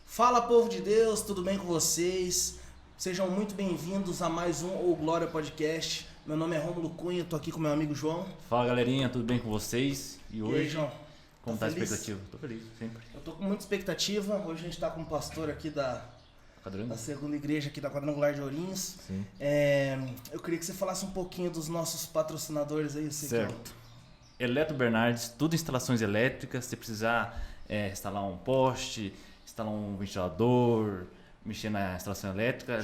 Fala, povo de Deus, tudo bem com vocês? Sejam muito bem-vindos a mais um O Glória Podcast. Meu nome é Rômulo Cunha, tô aqui com meu amigo João. Fala, galerinha, tudo bem com vocês? E hoje, aí, João? como tá a expectativa? Tô feliz, sempre. Eu tô com muita expectativa. Hoje a gente tá com um pastor aqui da segunda igreja aqui da Quadrangular de Ourinhos. Sim. Eu queria que você falasse um pouquinho dos nossos patrocinadores aí. Certo. Eletro Bernardes, tudo instalações elétricas. Se precisar instalar um poste, instalar um ventilador, mexer na instalação elétrica,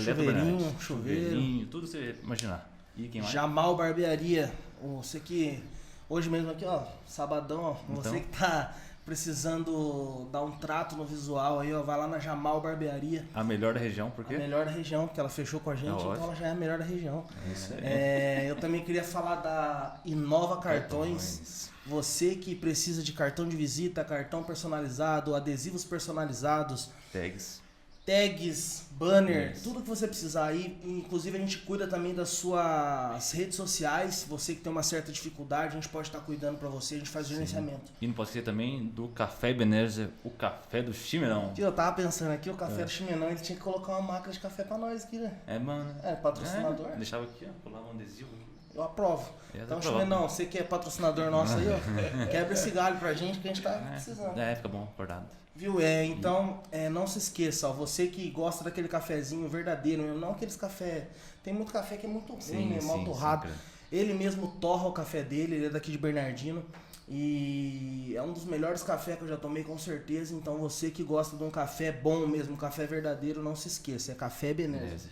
chuveirinho, tudo você imaginar. E quem mais? Jamal Barbearia. Você que hoje mesmo aqui, ó, sabadão, ó, então, você que tá precisando dar um trato no visual aí, ó, vai lá na Jamal Barbearia. A melhor da região, por quê? A melhor da região, porque ela fechou com a gente, então ela já é a melhor da região. Isso aí. Eu também queria falar da Inova Cartões. Você que precisa de cartão de visita, cartão personalizado, adesivos personalizados, tags, banner, tudo que você precisar aí. Inclusive a gente cuida também das suas redes sociais. Você que tem uma certa dificuldade, a gente pode estar cuidando para você, a gente faz gerenciamento. E não pode ser também do Café Ebenezer, o café do Chimenão. Eu tava pensando aqui, o café do Chimenão, ele tinha que colocar uma máquina de café para nós aqui, né? Mano. Patrocinador. Deixava aqui, ó, colar um adesivo aqui. Eu aprovo. Então, Chimenão, você que é patrocinador nosso aí, ó, quebra esse galho pra gente que a gente tá precisando. Fica bom, acordado. Viu? Então, não se esqueça, ó, você que gosta daquele cafezinho verdadeiro, não aqueles café. Tem muito café que é muito ruim, mal torrado. Ele mesmo torra o café dele, ele é daqui de Bernardino. E é um dos melhores cafés que eu já tomei, com certeza. Então, você que gosta de um café bom mesmo, um café verdadeiro, não se esqueça, é Café Ebenezer.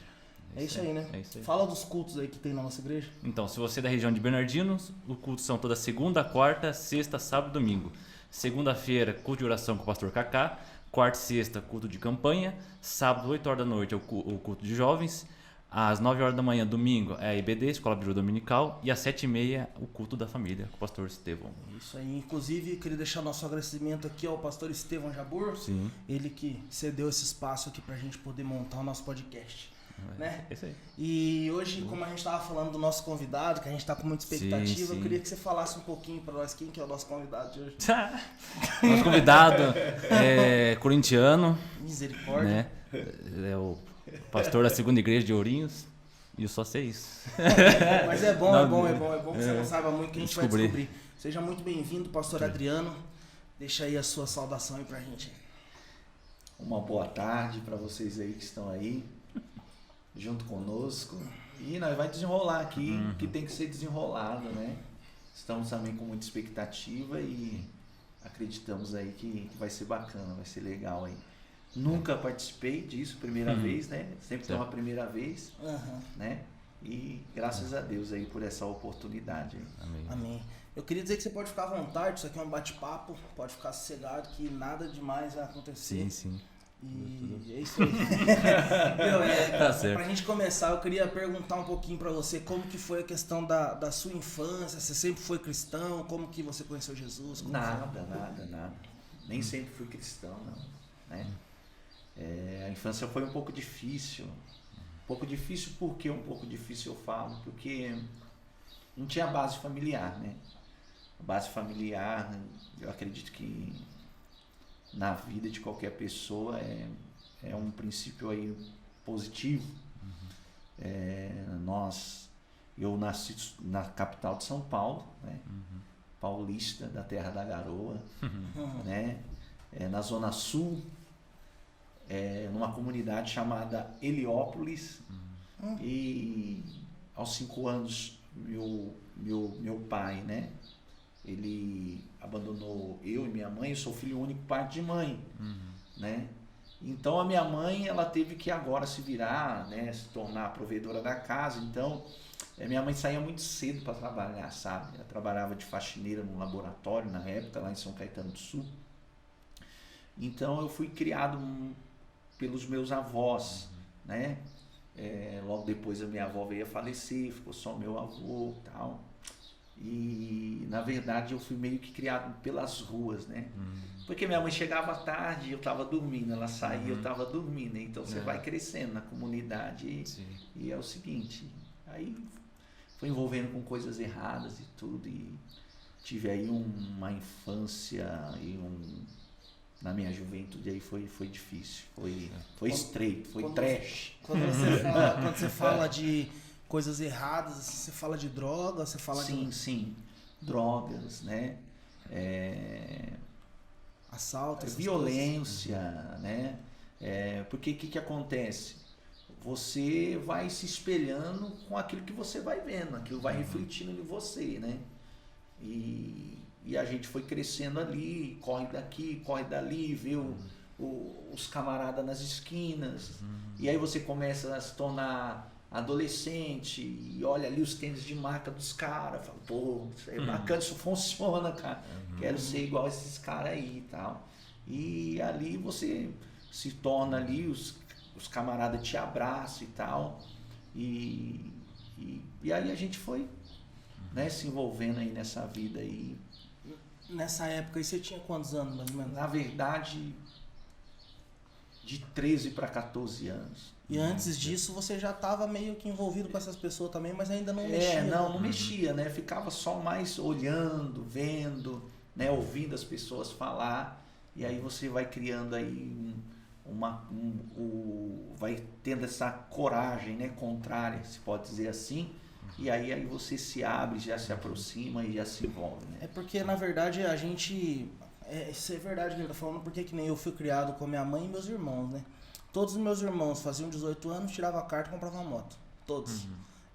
É isso aí, né? É isso aí. Fala dos cultos aí que tem na nossa igreja. Então, se você é da região de Bernardinos, os cultos são toda segunda, quarta, sexta, sábado e domingo. Segunda-feira, culto de oração com o pastor Kaká. Quarta e sexta, culto de campanha. Sábado, 8 horas da noite, é o culto de jovens. Às 9 horas da manhã, domingo, é a IBD, Escola Bíblica Dominical. E às 7h30, o culto da família, com o pastor Estevão. Isso aí. Inclusive, queria deixar nosso agradecimento aqui ao pastor Estevão Jabur. Sim. Ele que cedeu esse espaço aqui pra gente poder montar o nosso podcast. Né? É isso aí. E hoje, como a gente estava falando do nosso convidado, que a gente está com muita expectativa, eu queria que você falasse um pouquinho para nós quem que é o nosso convidado de hoje. Nosso convidado é corintiano. Misericórdia. Né? É o pastor da segunda igreja de Ourinhos. E eu só sei isso. Mas é bom que você não saiba muito, que a gente vai descobrir. Seja muito bem-vindo, pastor Adriano. Deixa aí a sua saudação aí pra gente. Uma boa tarde para vocês aí que estão aí junto conosco, e nós vai desenrolar aqui que tem que ser desenrolado, né? Estamos também com muita expectativa e acreditamos aí que vai ser bacana, vai ser legal aí. Nunca participei disso, primeira vez, né? Sempre tem uma primeira vez, né? E graças a Deus aí por essa oportunidade aí. Amém. Eu queria dizer que você pode ficar à vontade, isso aqui é um bate-papo, pode ficar sossegado que nada demais vai acontecer. Sim. E é isso aí. Tá certo. Pra gente começar, eu queria perguntar um pouquinho pra você como que foi a questão da sua infância. Você sempre foi cristão? Como que você conheceu Jesus? Nada. Nem sempre fui cristão, não. Né? A infância foi um pouco difícil. Um pouco difícil porque um pouco difícil eu falo, porque não tinha base familiar, né? A base familiar, eu acredito que na vida de qualquer pessoa é um princípio aí positivo. Eu nasci na capital de São Paulo, né? Paulista, da terra da garoa, né? Na zona sul, numa comunidade chamada Heliópolis. E aos 5 anos meu pai, né? Ele abandonou eu e minha mãe. Eu sou filho único, parte de mãe, né? Então a minha mãe, ela teve que agora se virar, né? Se tornar a provedora da casa. Então minha mãe saía muito cedo para trabalhar, sabe? Ela trabalhava de faxineira no laboratório na época, lá em São Caetano do Sul. Então eu fui criado pelos meus avós, né? Logo depois a minha avó veio a falecer, ficou só meu avô e tal. E na verdade eu fui meio que criado pelas ruas, né? Porque minha mãe chegava tarde e eu estava dormindo, ela saía e eu estava dormindo. Então você vai crescendo na comunidade e é o seguinte, aí foi envolvendo com coisas erradas e tudo, e tive aí uma infância e na minha juventude aí foi difícil, foi estreito, foi trash. Quando você fala de coisas erradas, você fala de droga, você fala de... Sim, drogas, né? Assalto, violência, né? Porque o que acontece? Você vai se espelhando com aquilo que você vai vendo, aquilo vai refletindo em você, né? E a gente foi crescendo ali, corre daqui, corre dali, vê os camaradas nas esquinas, e aí você começa a se tornar adolescente e olha ali os tênis de marca dos caras, fala, pô, isso é bacana, isso funciona, cara, quero ser igual a esses caras aí e tal. E ali você se torna ali, os camaradas te abraçam e tal, e aí a gente foi, né, se envolvendo aí nessa vida aí. Nessa época aí você tinha quantos anos, mais ou menos? Na verdade, de 13 para 14 anos. E antes disso você já estava meio que envolvido com essas pessoas também, mas ainda não mexia. Não mexia, né? Ficava só mais olhando, vendo, né? Ouvindo as pessoas falar. E aí você vai criando aí vai tendo essa coragem, né? Contrária, se pode dizer assim. E aí você se abre, já se aproxima e já se envolve, né? É porque, na verdade, a gente... Isso é verdade que ele tá falando, porque que nem eu fui criado com a minha mãe e meus irmãos, né? Todos os meus irmãos faziam 18 anos, tirava a carta e comprava uma moto. Todos.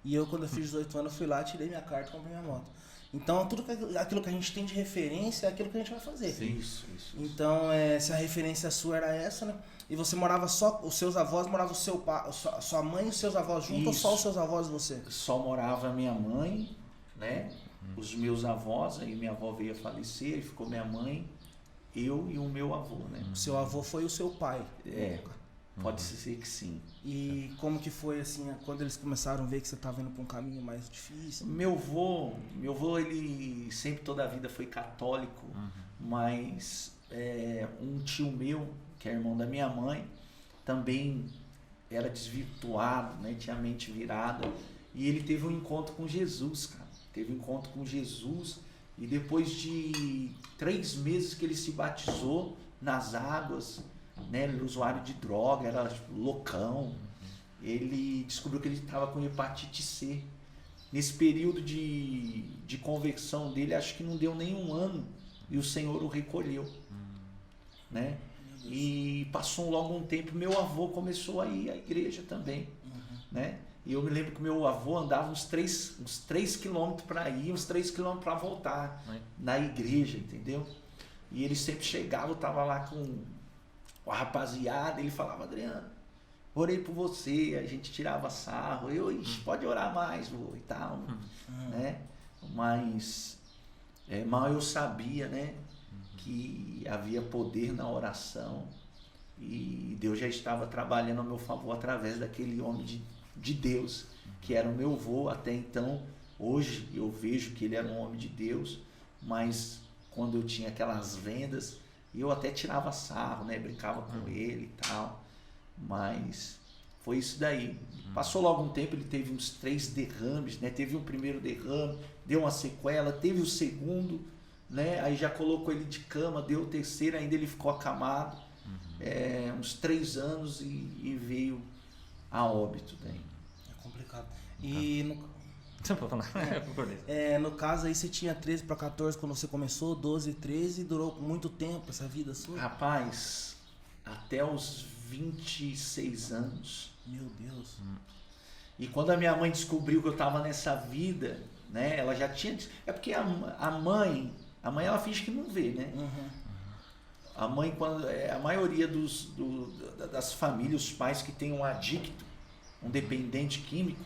E eu, quando eu fiz 18 anos, fui lá, tirei minha carta e comprei minha moto. Então, tudo aquilo que a gente tem de referência é aquilo que a gente vai fazer. Sim, isso. Então, se a referência sua era essa, né? E você morava só, os seus avós moravam seu pai, sua mãe e os seus avós juntos, ou só os seus avós e você? Só morava minha mãe, né? Os meus avós, aí minha avó veio a falecer, aí ficou minha mãe, eu e o meu avô, né? O seu avô foi o seu pai? Pode ser que sim. E como que foi assim, quando eles começaram a ver que você estava indo para um caminho mais difícil? Meu avô, ele sempre toda a vida foi católico, mas um tio meu, que é irmão da minha mãe, também era desvirtuado, né? Tinha a mente virada, e ele teve um encontro com Jesus, cara. Teve um encontro com Jesus, e depois de 3 meses que ele se batizou nas águas, né? Ele era usuário de droga, era loucão. Ele descobriu que ele estava com hepatite C. Nesse período de conversão dele, acho que não deu nem 1 ano, e o Senhor o recolheu, né? E passou logo um tempo, meu avô começou a ir à igreja também, né? E eu me lembro que meu avô andava uns 3 quilômetros para ir, uns 3 quilômetros para voltar na igreja, entendeu? E ele sempre chegava, eu tava lá com a rapaziada, ele falava, Adriano, orei por você, a gente tirava sarro, pode orar mais, vô, e tal, né? Mas mal eu sabia, né, que havia poder na oração, e Deus já estava trabalhando a meu favor através daquele homem de Deus, que era o meu avô até então. Hoje eu vejo que ele era um homem de Deus, mas quando eu tinha aquelas vendas, eu até tirava sarro, né, brincava com ele e tal, mas foi isso daí. Passou logo um tempo, ele teve uns 3 derrames, né, teve um primeiro derrame, deu uma sequela, teve o segundo, né, aí já colocou ele de cama, deu o terceiro, ainda ele ficou acamado, uns 3 anos e veio a óbito daí. É complicado. E no caso aí você tinha 13 para 14 quando você começou, 12, 13, durou muito tempo essa vida sua? Rapaz, até os 26 anos. Meu Deus. E quando a minha mãe descobriu que eu estava nessa vida, né, ela já tinha... É porque a mãe ela finge que não vê, né? A mãe, a maioria das famílias, os pais que têm um adicto, um dependente químico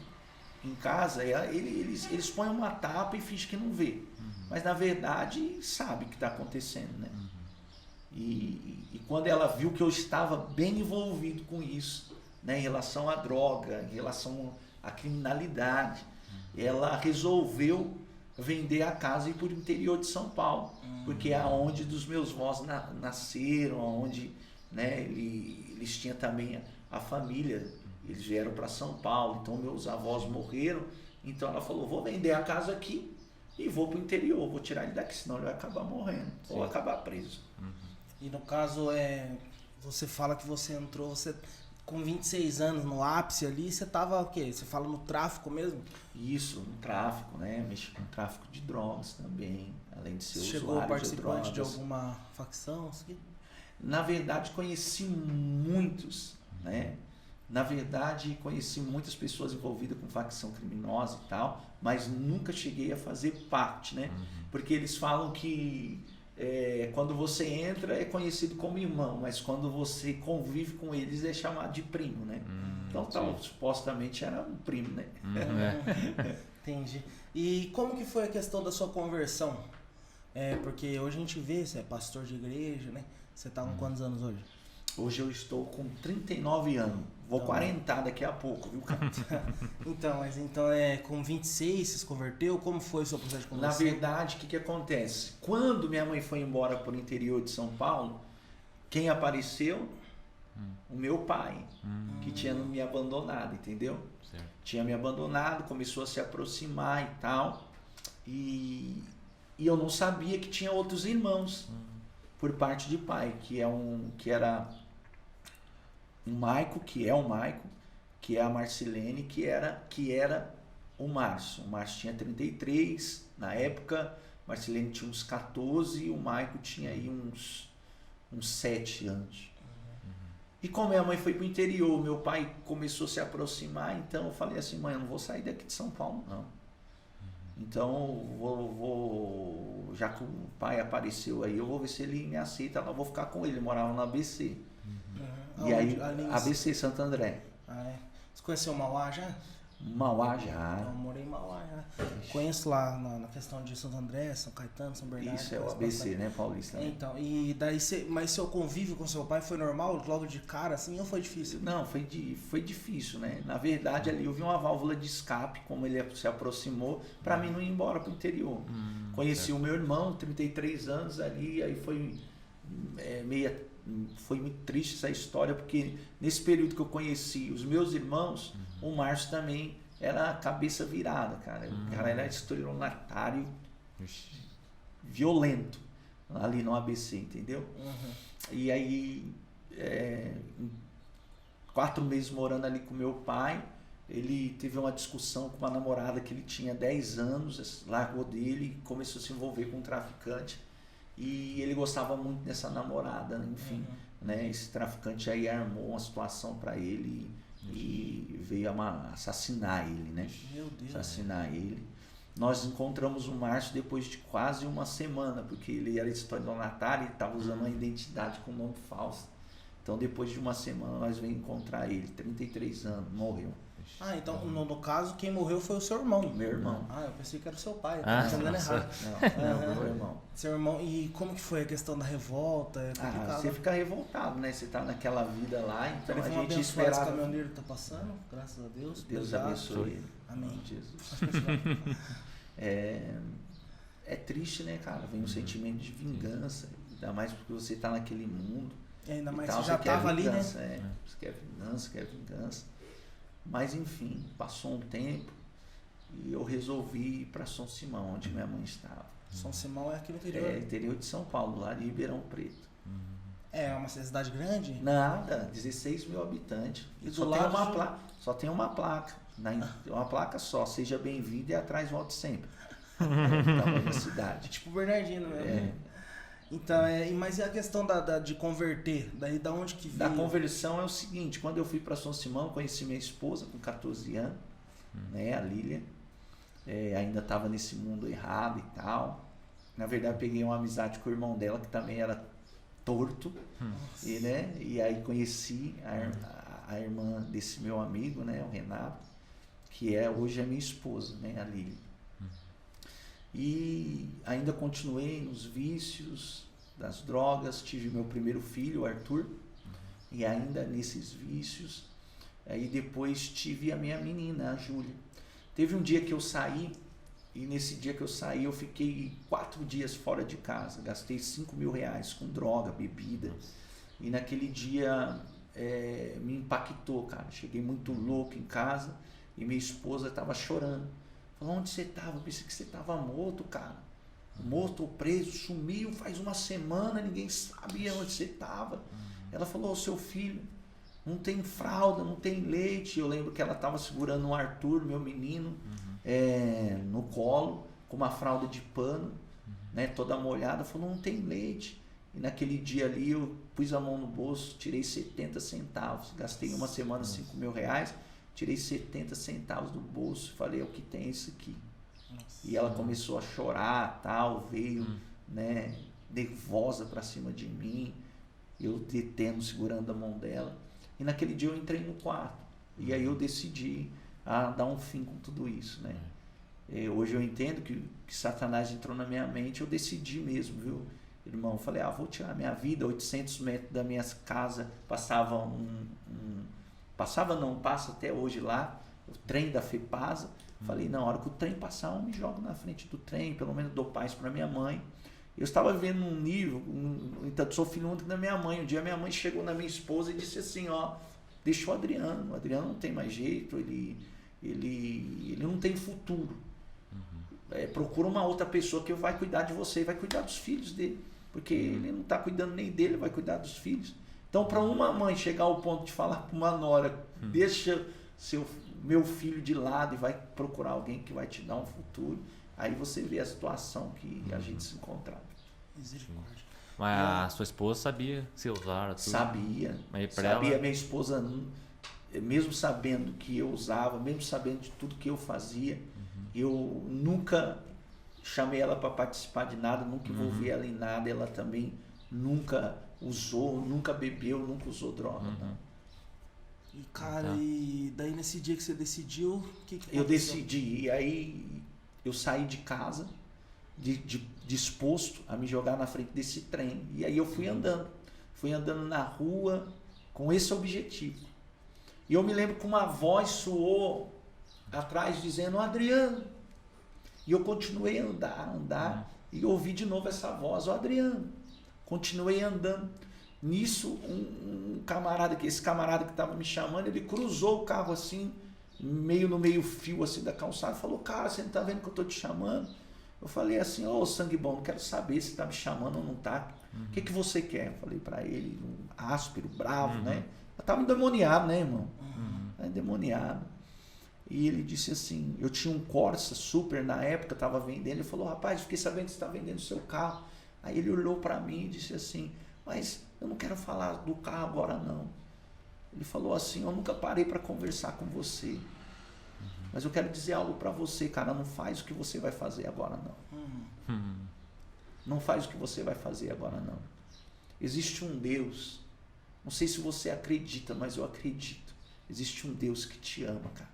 em casa, eles põem uma tapa e fingem que não vê. Mas na verdade sabe o que está acontecendo, né? E quando ela viu que eu estava bem envolvido com isso, né, em relação à droga, em relação à criminalidade, ela resolveu vender a casa e ir para o interior de São Paulo, porque é onde dos meus avós nasceram, onde, né, eles tinham também a família, eles vieram para São Paulo, então meus avós morreram Então ela falou, vou vender a casa aqui e vou pro interior, vou tirar ele daqui, senão ele vai acabar morrendo, ou acabar preso. E no caso, você fala que você entrou, você com 26 anos no ápice ali, você tava o quê? Você fala no tráfico mesmo? Isso, no tráfico, né? Mexi com tráfico de drogas também, além de ser Você usuário chegou participante de drogas. de alguma facção? Assim? Na verdade, conheci muitos, né? Na verdade, conheci muitas pessoas envolvidas com facção criminosa e tal, mas nunca cheguei a fazer parte, né? Porque eles falam que quando você entra é conhecido como irmão, mas quando você convive com eles é chamado de primo, né? Então, supostamente era um primo, né? Entendi. E como que foi a questão da sua conversão? Porque hoje a gente vê, você é pastor de igreja, né? Você tá com quantos anos hoje? Hoje eu estou com 39 anos. Vou Então, 40 daqui a pouco, viu, cara? Então, com 26 você se converteu? Como foi o seu processo de Na conversão? verdade, o que acontece? Quando minha mãe foi embora para o interior de São Paulo, quem apareceu? O meu pai, que tinha me abandonado, entendeu? Certo. Tinha me abandonado, começou a se aproximar e tal. E eu não sabia que tinha outros irmãos por parte de pai, que era o Maico, que é o Maico, que é a Marcilene, que era o Márcio. O Márcio tinha 33 na época, Marcilene tinha uns 14 e o Maico tinha aí uns 7 anos. E como minha mãe foi pro interior, meu pai começou a se aproximar, então eu falei assim, mãe, eu não vou sair daqui de São Paulo, não. Então, já que o pai apareceu aí, eu vou ver se ele me aceita lá, eu vou ficar com ele, eu morava no ABC. E aí, ABC Santo André. Você conheceu o Mauá já? Mauá já. Eu morei em Mauá já. Conheço lá na questão de Santo André, São Caetano, São Bernardo. Isso, é o ABC, bastante. né, Paulista? Né? Então, mas seu convívio com seu pai foi normal, logo de cara, assim, ou foi difícil? Não, foi difícil, né? Na verdade, ali eu vi uma válvula de escape, como ele se aproximou, para mim não ir embora pro interior. Conheci o meu irmão, 33 anos ali, aí foi muito triste essa história, porque nesse período que eu conheci os meus irmãos, o Márcio também era cabeça virada, cara. O cara era estelionatário violento ali no ABC, entendeu? E aí, 4 meses morando ali com meu pai, ele teve uma discussão com uma namorada que ele tinha 10 anos, largou dele e começou a se envolver com um traficante. E ele gostava muito dessa namorada, enfim, né? Esse traficante aí armou uma situação para ele e veio assassinar ele, né? Meu Deus. Assassinar ele. Nós encontramos o Márcio depois de quase uma semana, porque ele era estelionatário e estava usando uma identidade com nome falso. Então, depois de uma semana, nós veio encontrar ele, 33 anos, morreu. Então, no caso, quem morreu foi o seu irmão. Meu irmão. Eu pensei que era o seu pai. Eu Ah, tô entendendo errado. Não, meu irmão. Seu irmão, e como que foi a questão da revolta? É complicado. Você fica revoltado, né? Você tá naquela vida lá, então Ele a foi gente esse esperava. caminhoneiro que tá passando, graças a Deus. Deus Obrigado. abençoe ele. Amém. Jesus. É triste, né, cara? Vem um sentimento de vingança, ainda mais porque você tá naquele mundo. E ainda mais tal, você já quer tava ali, né? vingança, você quer vingança. Mas enfim, passou um tempo e eu resolvi ir para São Simão, onde minha mãe estava. São Simão é aqui no interior. Interior de São Paulo, lá de Ribeirão Preto. É uma cidade grande? Nada, 16 mil habitantes. E do Só tem lado uma de- placa. Só tem uma placa. Uma placa só. Seja bem-vindo e atrás volte sempre. Tamanho da cidade. Tipo Bernardino mesmo. Então, mas e a questão de converter? Daí da onde que veio? Da conversão é o seguinte, quando eu fui para São Simão, conheci minha esposa com 14 anos, né, a Lília. Ainda estava nesse mundo errado e tal. Na verdade, peguei uma amizade com o irmão dela, que também era torto. E aí conheci a irmã desse meu amigo, né, o Renato, que hoje é minha esposa, né, a Lília. E ainda continuei nos vícios das drogas, tive meu primeiro filho, o Arthur, e ainda nesses vícios. Aí depois tive a minha menina, a Júlia. Teve um dia que eu saí, e nesse dia que eu saí eu fiquei 4 dias fora de casa, gastei 5 mil reais com droga, bebida, e naquele dia me impactou, cara. Cheguei muito louco em casa e minha esposa estava chorando, Falou, onde você estava? Eu pensei que você estava morto, cara. Morto ou preso, sumiu faz uma semana, ninguém sabia onde você estava. Ela falou, seu filho não tem fralda, não tem leite. Eu lembro que ela estava segurando o Arthur, meu menino, no colo, com uma fralda de pano, né, toda molhada. Falou, não tem leite. E naquele dia ali eu pus a mão no bolso, tirei 70 centavos. Gastei uma semana R$5.000, tirei 70 centavos do bolso. Falei, é o que tem isso aqui. E ela começou a chorar, tal, veio, né, nervosa pra cima de mim, eu detendo, segurando a mão dela. E naquele dia eu entrei no quarto. E aí eu decidi dar um fim com tudo isso, né? Hoje eu entendo que Satanás entrou na minha mente, eu decidi mesmo, viu, irmão? Falei, vou tirar minha vida. 800 metros da minha casa passava passa até hoje lá, o trem da FEPASA. Falei, na hora que o trem passar, eu me jogo na frente do trem, pelo menos dou paz para minha mãe. Eu estava vivendo num nível, então sou filho único da minha mãe. Um dia minha mãe chegou na minha esposa e disse assim, deixa o Adriano não tem mais jeito, ele não tem futuro. Procura uma outra pessoa que vai cuidar de você, vai cuidar dos filhos dele, porque ele não está cuidando nem dele, vai cuidar dos filhos. Então, para uma mãe chegar ao ponto de falar para uma nora, deixa meu filho de lado e vai procurar alguém que vai te dar um futuro, aí você vê a situação que a gente se encontrava. Misericórdia. Mas a sua esposa sabia que você usava tudo? Sabia. Minha esposa, mesmo sabendo que eu usava, mesmo sabendo de tudo que eu fazia, eu nunca chamei ela para participar de nada, nunca envolvi ela em nada. Ela também nunca usou, nunca bebeu, nunca usou droga. Não. E cara, e daí nesse dia que você decidiu, o que aconteceu? Eu decidi, e aí eu saí de casa disposto a me jogar na frente desse trem. E aí eu fui andando na rua com esse objetivo. E eu me lembro que uma voz soou atrás dizendo, Adriano. E eu continuei a andar e ouvi de novo essa voz, Adriano. Continuei andando. Nisso, esse camarada que estava me chamando, ele cruzou o carro assim, meio no meio fio assim da calçada, falou, cara, você não está vendo que eu estou te chamando? Eu falei assim, sangue bom, não quero saber se está me chamando ou não está. O que você quer? Eu falei para ele, áspero, bravo, né? Eu estava endemoniado, né, irmão? Endemoniado. E ele disse assim, eu tinha um Corsa Super na época, estava vendendo, ele falou, rapaz, fiquei sabendo que você está vendendo o seu carro. Aí ele olhou para mim e disse assim, mas eu não quero falar do carro agora não. Ele falou assim, eu nunca parei para conversar com você, mas eu quero dizer algo para você, cara, não faz o que você vai fazer agora não. Não faz o que você vai fazer agora não. Existe um Deus, não sei se você acredita, mas eu acredito. Existe um Deus que te ama, cara.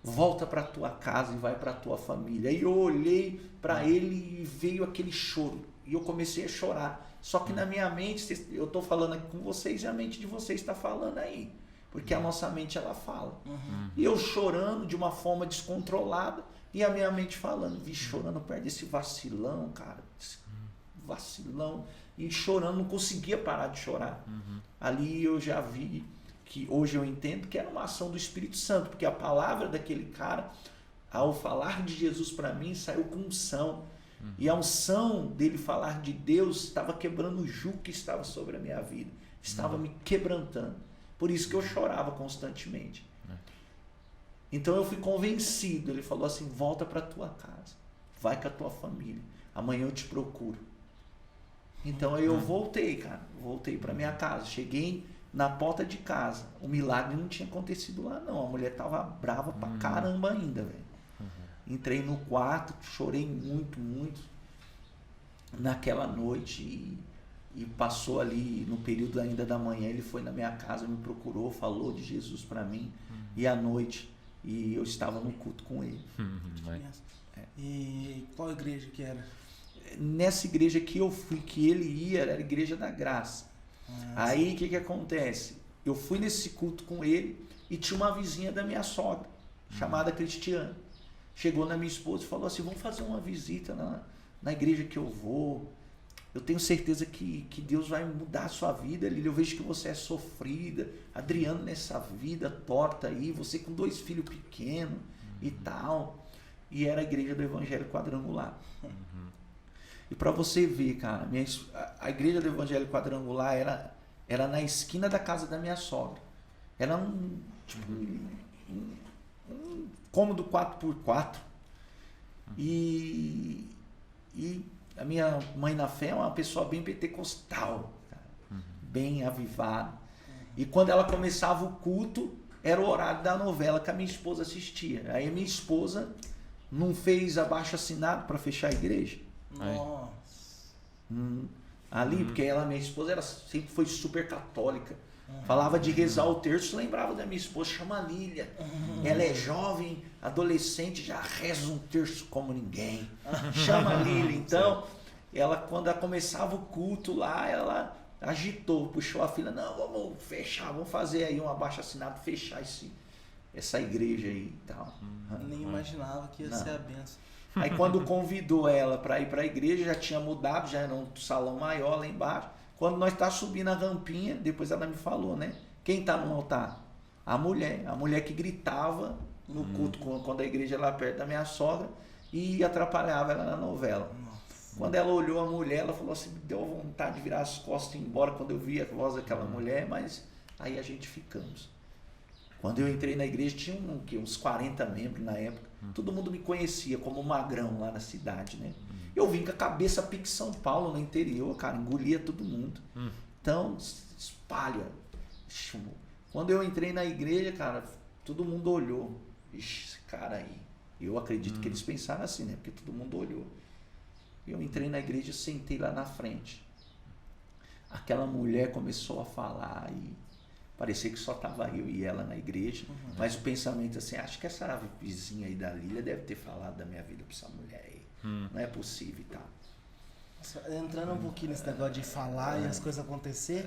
Volta para tua casa e vai para tua família. Aí eu olhei para ele e veio aquele choro. E eu comecei a chorar. Só que na minha mente, eu estou falando aqui com vocês e a mente de vocês está falando aí. Porque a nossa mente, ela fala. E eu chorando de uma forma descontrolada e a minha mente falando. Chorando perto desse vacilão, cara. Vacilão. E chorando, não conseguia parar de chorar. Ali eu já vi que hoje eu entendo que era uma ação do Espírito Santo. Porque a palavra daquele cara, ao falar de Jesus para mim, saiu com unção. E a unção dele falar de Deus estava quebrando o jugo que estava sobre a minha vida. Estava me quebrantando. Por isso que eu chorava constantemente. Então eu fui convencido. Ele falou assim, volta para tua casa. Vai com a tua família. Amanhã eu te procuro. Então aí eu voltei, cara. Voltei para minha casa. Cheguei na porta de casa. O milagre não tinha acontecido lá não. A mulher estava brava pra caramba ainda, velho. Entrei no quarto, chorei muito, muito naquela noite e passou ali no período ainda da manhã, ele foi na minha casa, me procurou, falou de Jesus para mim e à noite, e eu estava no culto com ele. E qual igreja que era? Nessa igreja que eu fui, que ele ia, era a Igreja da Graça. Aí o que acontece? Eu fui nesse culto com ele e tinha uma vizinha da minha sogra, chamada Cristiane. Chegou na minha esposa e falou assim, vamos fazer uma visita na igreja que eu vou. Eu tenho certeza que Deus vai mudar a sua vida, Lília. Eu vejo que você é sofrida. Adriano nessa vida torta aí, você com 2 filhos pequenos e tal. e era a igreja do Evangelho Quadrangular. E para você ver, cara, a igreja do Evangelho Quadrangular era na esquina da casa da minha sogra. Era um cômodo 4x4. E a minha mãe na fé é uma pessoa bem pentecostal, cara, bem avivada. E quando ela começava o culto, era o horário da novela que a minha esposa assistia. Aí a minha esposa não fez abaixo-assinado para fechar a igreja. Nossa. Ali, porque minha esposa sempre foi super católica. Falava de rezar o terço, lembrava da minha esposa, chama Lília. Ela é jovem, adolescente, já reza um terço como ninguém. Chama Lília. Então, quando ela começava o culto lá, ela agitou, puxou a filha. Não, vamos fechar, vamos fazer aí um abaixo-assinado, fechar essa igreja aí e tal. Nem imaginava que ia ser a benção. Aí quando convidou ela para ir para a igreja, já tinha mudado, já era um salão maior lá embaixo. Quando nós tá subindo a rampinha, depois ela me falou, né? Quem tá no altar? A mulher que gritava no culto quando a igreja era lá perto da minha sogra e atrapalhava ela na novela. Nossa. Quando ela olhou a mulher, ela falou assim, me deu vontade de virar as costas e ir embora quando eu vi a voz daquela mulher, mas aí a gente ficamos. Quando eu entrei na igreja, tinha uns 40 membros na época. Todo mundo me conhecia como magrão lá na cidade, né? Eu vim com a cabeça pique São Paulo no interior, cara, engolia todo mundo. Então, espalha. Quando eu entrei na igreja, cara, todo mundo olhou. Ixi, esse cara aí. Eu acredito que eles pensaram assim, né? Porque todo mundo olhou. Eu entrei na igreja, sentei lá na frente. Aquela mulher começou a falar e parecia que só estava eu e ela na igreja, mas o pensamento assim, acho que essa vizinha aí da Lília deve ter falado da minha vida para essa mulher aí. Não é possível e tal. Entrando um pouquinho nesse negócio de falar e as coisas acontecer,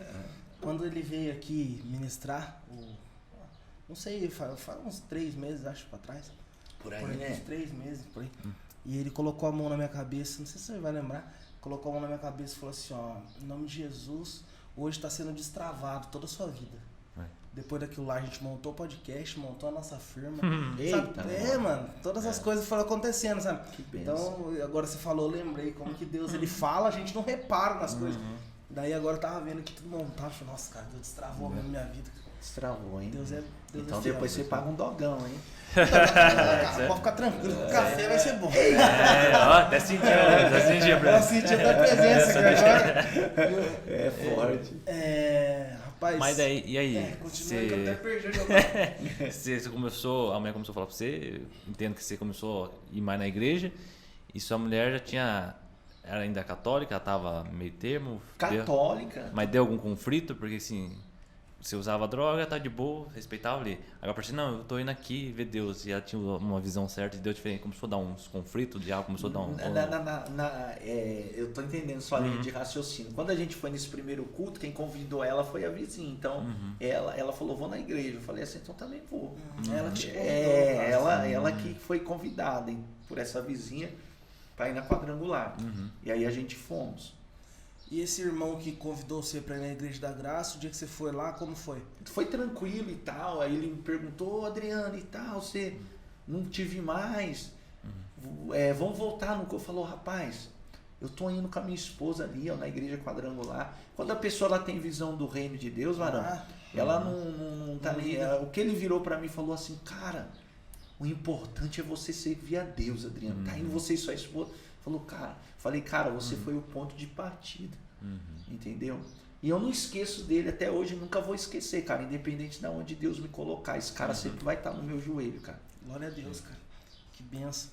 quando ele veio aqui ministrar, não sei, faz uns 3 meses, acho, para trás. Por aí, né? Uns 3 meses, por aí. E ele colocou a mão na minha cabeça, não sei se você vai lembrar, colocou a mão na minha cabeça e falou assim, ó, em nome de Jesus, hoje está sendo destravado toda a sua vida. Depois daquilo lá, a gente montou o podcast, montou a nossa firma. Eita, mano, todas as coisas foram acontecendo, sabe? Que benção. Então, agora você falou, eu lembrei como que Deus, ele fala, a gente não repara nas coisas. Daí agora eu tava vendo aqui tudo montado, falei, nossa, cara, Deus destravou mesmo minha vida. Destravou, hein? Deus então é depois você paga um dogão, hein? Cara, pode ficar tranquilo, o café vai ser bom. Até sentiu a presença aqui agora. É forte. Rapaz. Mas daí, e aí? Continua que eu até perdi o jogo. Você começou, a mulher começou a falar pra você, entendo que você começou a ir mais na igreja, e sua mulher já tinha, era ainda católica, ela tava meio termo? Católica. Mas deu algum conflito? Porque assim, você usava droga, tá de boa, respeitava ali. Agora pra você, não, eu tô indo aqui ver Deus. E ela tinha uma visão certa de Deus diferente. Começou a dar uns conflitos, o diabo começou a dar um... eu tô entendendo sua linha de raciocínio. Quando a gente foi nesse primeiro culto, quem convidou ela foi a vizinha. Então, ela falou, vou na igreja. Eu falei assim, então também vou. Ela te convidou. Ela que foi convidada por essa vizinha para ir na quadrangular. E aí a gente fomos. E esse irmão que convidou você para ir na Igreja da Graça, o dia que você foi lá, como foi? Foi tranquilo e tal. Aí ele me perguntou, Adriano e tal, você não te vi mais. Vamos voltar no culto. Falou, rapaz, eu tô indo com a minha esposa ali, ó, na Igreja Quadrangular. Quando a pessoa ela tem visão do reino de Deus, varão, ela não tá ali. O que ele virou para mim e falou assim, cara, o importante é você servir a Deus, Adriano. Tá indo você e sua esposa. Falei, cara, você foi o ponto de partida, entendeu? E eu não esqueço dele até hoje, nunca vou esquecer, cara, independente de onde Deus me colocar, esse cara sempre vai estar no meu joelho, cara. Glória a Deus, cara, que benção.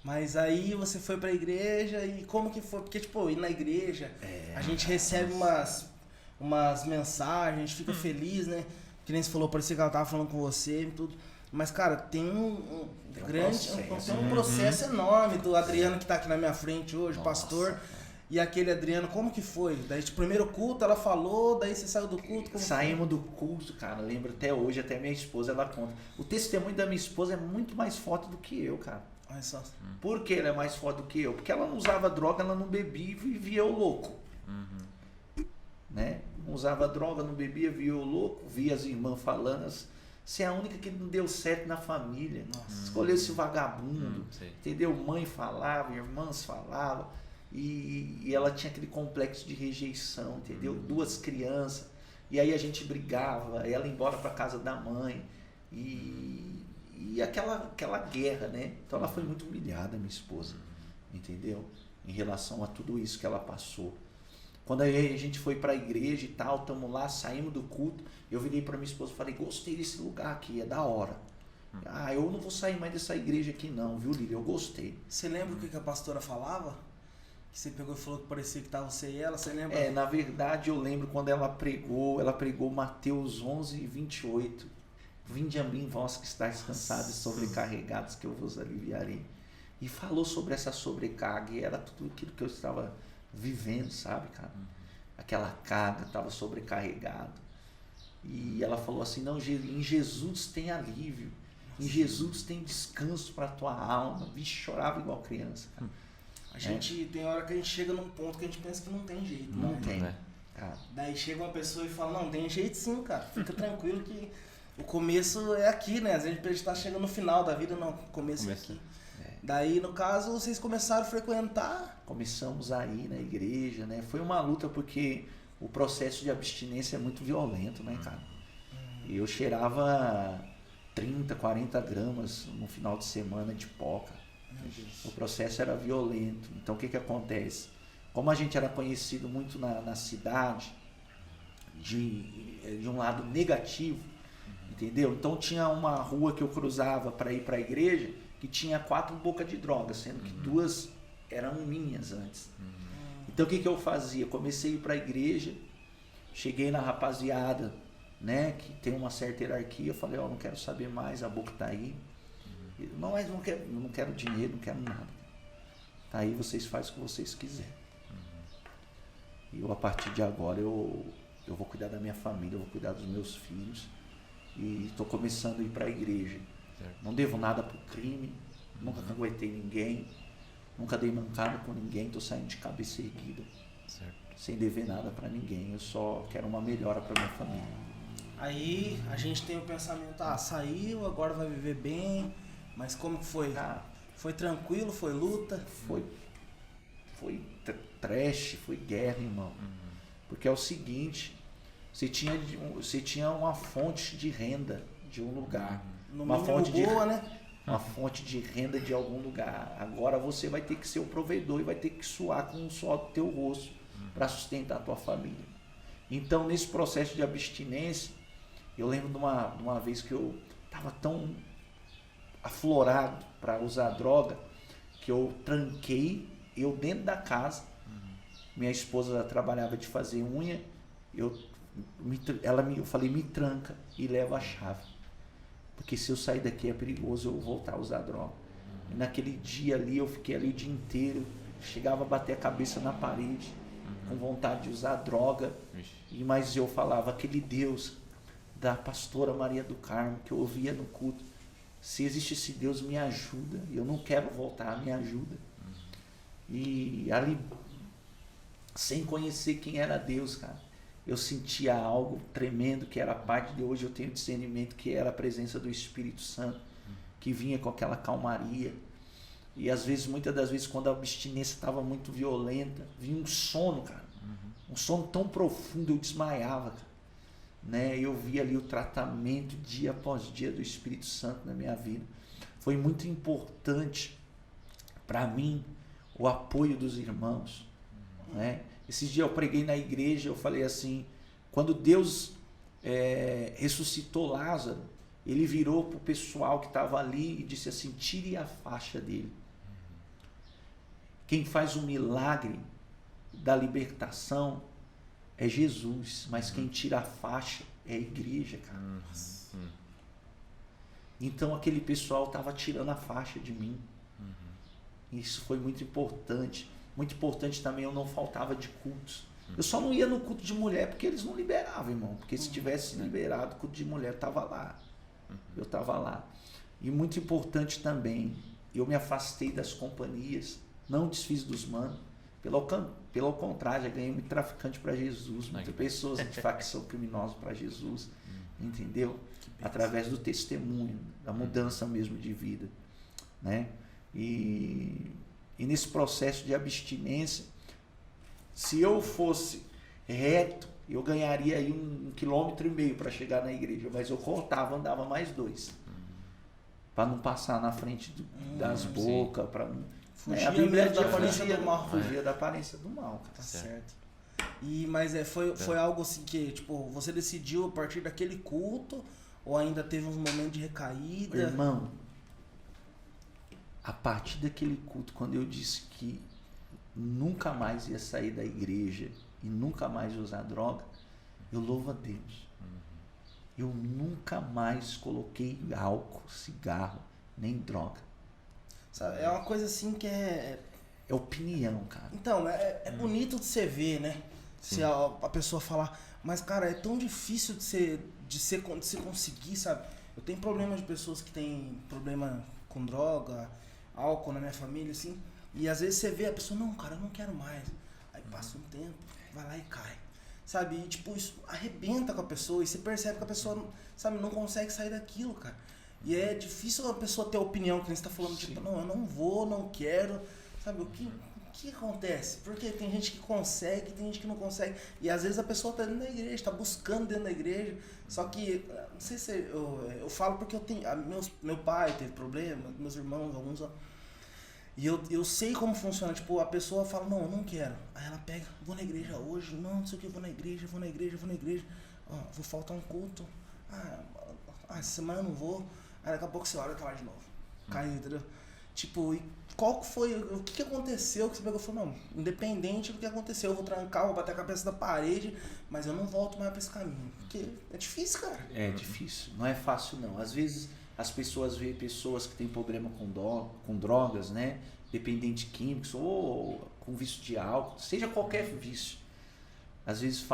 Mas aí você foi pra igreja e como que foi? Porque, tipo, ir na igreja, a gente recebe umas mensagens, a gente fica feliz, né? Que nem você falou, parecia que ela tava falando com você e tudo. Mas, cara, tem um processo enorme do Adriano que tá aqui na minha frente hoje, pastor. Cara. E aquele Adriano, como que foi? Daí, de primeiro culto, ela falou, daí você saiu do culto? Saímos do culto, cara, lembro até hoje, até minha esposa, ela conta. O testemunho da minha esposa é muito mais forte do que eu, cara. Olha só. Por que ela é mais forte do que eu? Porque ela não usava droga, ela não bebia e vivia o louco. Né? Não usava droga, não bebia, via o louco, via as irmãs falando, Você é a única que não deu certo na família. Escolheu esse vagabundo. Entendeu? Mãe falava, irmãs falavam. E ela tinha aquele complexo de rejeição, entendeu? 2 crianças. E aí a gente brigava, ela ia embora para casa da mãe. E aquela guerra, né? Então ela foi muito humilhada, minha esposa. Entendeu? Em relação a tudo isso que ela passou. Quando a gente foi para a igreja e tal, estamos lá, saímos do culto, eu virei para minha esposa e falei, gostei desse lugar aqui, é da hora. Eu não vou sair mais dessa igreja aqui não, viu, Lília? Eu gostei. Você lembra o que a pastora falava? Que você pegou e falou que parecia que estava você e ela, você lembra? Na verdade eu lembro quando ela pregou Mateus 11:28. Vinde a mim, vós que estáis cansados e sobrecarregados, que eu vos aliviarei. E falou sobre essa sobrecarga, e era tudo aquilo que eu estava vivendo, sabe, cara? Aquela carga, estava sobrecarregado. E ela falou assim, não, em Jesus tem alívio, em Jesus tem descanso para a tua alma. Vixe, chorava igual criança, cara. A gente tem hora que a gente chega num ponto que a gente pensa que não tem jeito. Não tem, cara. Daí chega uma pessoa e fala, não, tem jeito sim, cara. Fica tranquilo que o começo é aqui, né? Às vezes a gente tá chegando no final da vida, não, o começo é aqui. Daí, no caso, vocês começaram a frequentar? Começamos a ir na igreja, né? Foi uma luta porque o processo de abstinência é muito violento, né, cara? E eu cheirava 30, 40 gramas no final de semana de pó, cara. O processo era violento. Então, o que acontece? Como a gente era conhecido muito na cidade, de um lado negativo, entendeu? Então, tinha uma rua que eu cruzava para ir para a igreja, que tinha 4 bocas de droga, sendo que 2 eram minhas antes. Então o que eu fazia? Comecei a ir para a igreja, cheguei na rapaziada, né, que tem uma certa hierarquia, eu falei, não quero saber mais, a boca tá aí. Não, mas não quero dinheiro, não quero nada. Tá aí, vocês fazem o que vocês quiserem. E eu, a partir de agora, eu vou cuidar da minha família, eu vou cuidar dos meus filhos. E estou começando a ir para a igreja. Não devo nada pro crime, nunca caguetei ninguém, nunca dei mancada com ninguém, estou saindo de cabeça erguida, sem dever nada para ninguém, eu só quero uma melhora para minha família. Aí a gente tem o pensamento, saiu, agora vai viver bem, mas como que foi? Foi tranquilo, foi luta? Foi trash, foi guerra, irmão. Porque é o seguinte, você tinha uma fonte de renda de um lugar. Uma fonte de renda de algum lugar. Agora você vai ter que ser o provedor e vai ter que suar com o suor do teu rosto para sustentar a tua família. Então, nesse processo de abstinência, eu lembro de uma vez que eu estava tão aflorado para usar droga que eu tranquei eu dentro da casa. Minha esposa trabalhava de fazer unha. Eu falei, me tranca e leva a chave. Porque se eu sair daqui é perigoso eu voltar a usar droga. E naquele dia ali, eu fiquei ali o dia inteiro, chegava a bater a cabeça na parede, com vontade de usar droga. Mas eu falava, aquele Deus da pastora Maria do Carmo, que eu ouvia no culto, se existe esse Deus, me ajuda. Eu não quero voltar, me ajuda. E ali, sem conhecer quem era Deus, cara, eu sentia algo tremendo que era a parte de hoje. Eu tenho discernimento que era a presença do Espírito Santo, que vinha com aquela calmaria. E às vezes, muitas das vezes, quando a abstinência estava muito violenta, vinha um sono, cara. Um sono tão profundo, eu desmaiava, cara. Né? Eu via ali o tratamento dia após dia do Espírito Santo na minha vida. Foi muito importante para mim o apoio dos irmãos, né? Esses dias eu preguei na igreja, eu falei assim, quando Deus ressuscitou Lázaro, ele virou para o pessoal que estava ali e disse assim, tire a faixa dele. Quem faz o milagre da libertação é Jesus, mas quem tira a faixa é a igreja, cara. Então aquele pessoal estava tirando a faixa de mim. Isso foi muito importante. Muito importante também, eu não faltava de cultos. Eu só não ia no culto de mulher porque eles não liberavam, irmão. Porque se tivesse liberado o culto de mulher, eu estava lá. Eu estava lá. E muito importante também, eu me afastei das companhias, não desfiz dos manos. Pelo contrário, já ganhei muito traficante para Jesus, muitas pessoas de facção criminosa para Jesus. entendeu? Através do testemunho, da mudança mesmo de vida, né? E nesse processo de abstinência, se eu fosse reto, eu ganharia aí 1,5 km para chegar na igreja, mas eu cortava, andava mais 2, para não passar na frente das bocas, para fugir a Bíblia da aparência do mal. Fugia da aparência do mal, cara. Tá certo. Mas foi algo assim que, tipo, você decidiu a partir daquele culto, ou ainda teve uns momentos de recaída? Irmão, a partir daquele culto, quando eu disse que nunca mais ia sair da igreja e nunca mais usar droga, eu louvo a Deus. Eu nunca mais coloquei álcool, cigarro, nem droga. Sabe, é uma coisa assim que é opinião, cara. Então, é bonito de você ver, né? Se a pessoa falar, mas cara, é tão difícil de você conseguir, sabe? Eu tenho problema de pessoas que têm problema com droga, álcool na minha família, assim, e às vezes você vê a pessoa, não, cara, eu não quero mais. Aí passa um tempo, vai lá e cai. Sabe? E tipo, isso arrebenta com a pessoa e você percebe que a pessoa, sabe, não consegue sair daquilo, cara. E é difícil a pessoa ter opinião, que nem você tá falando, tipo, não, eu não vou, não quero. Sabe, o que acontece? Porque tem gente que consegue, tem gente que não consegue. E às vezes a pessoa tá dentro da igreja, tá buscando dentro da igreja. Só que, não sei se eu falo porque eu tenho. Meu pai teve problema, meus irmãos, alguns. E eu sei como funciona. Tipo, a pessoa fala, não, eu não quero. Aí ela pega, vou na igreja hoje, não sei o que, vou na igreja. Ó, vou faltar um culto. Essa semana eu não vou. Aí daqui a pouco você olha e tá lá de novo. Caiu, entendeu? Tipo, e qual foi, o que aconteceu que você pegou e falou, não, independente do que aconteceu, eu vou trancar, vou bater a cabeça da parede, mas eu não volto mais pra esse caminho. Porque é difícil, cara. É difícil, não é fácil não. Às vezes as pessoas veem pessoas que têm problema com drogas, né? Dependentes químicos ou com vício de álcool, seja qualquer vício. Às vezes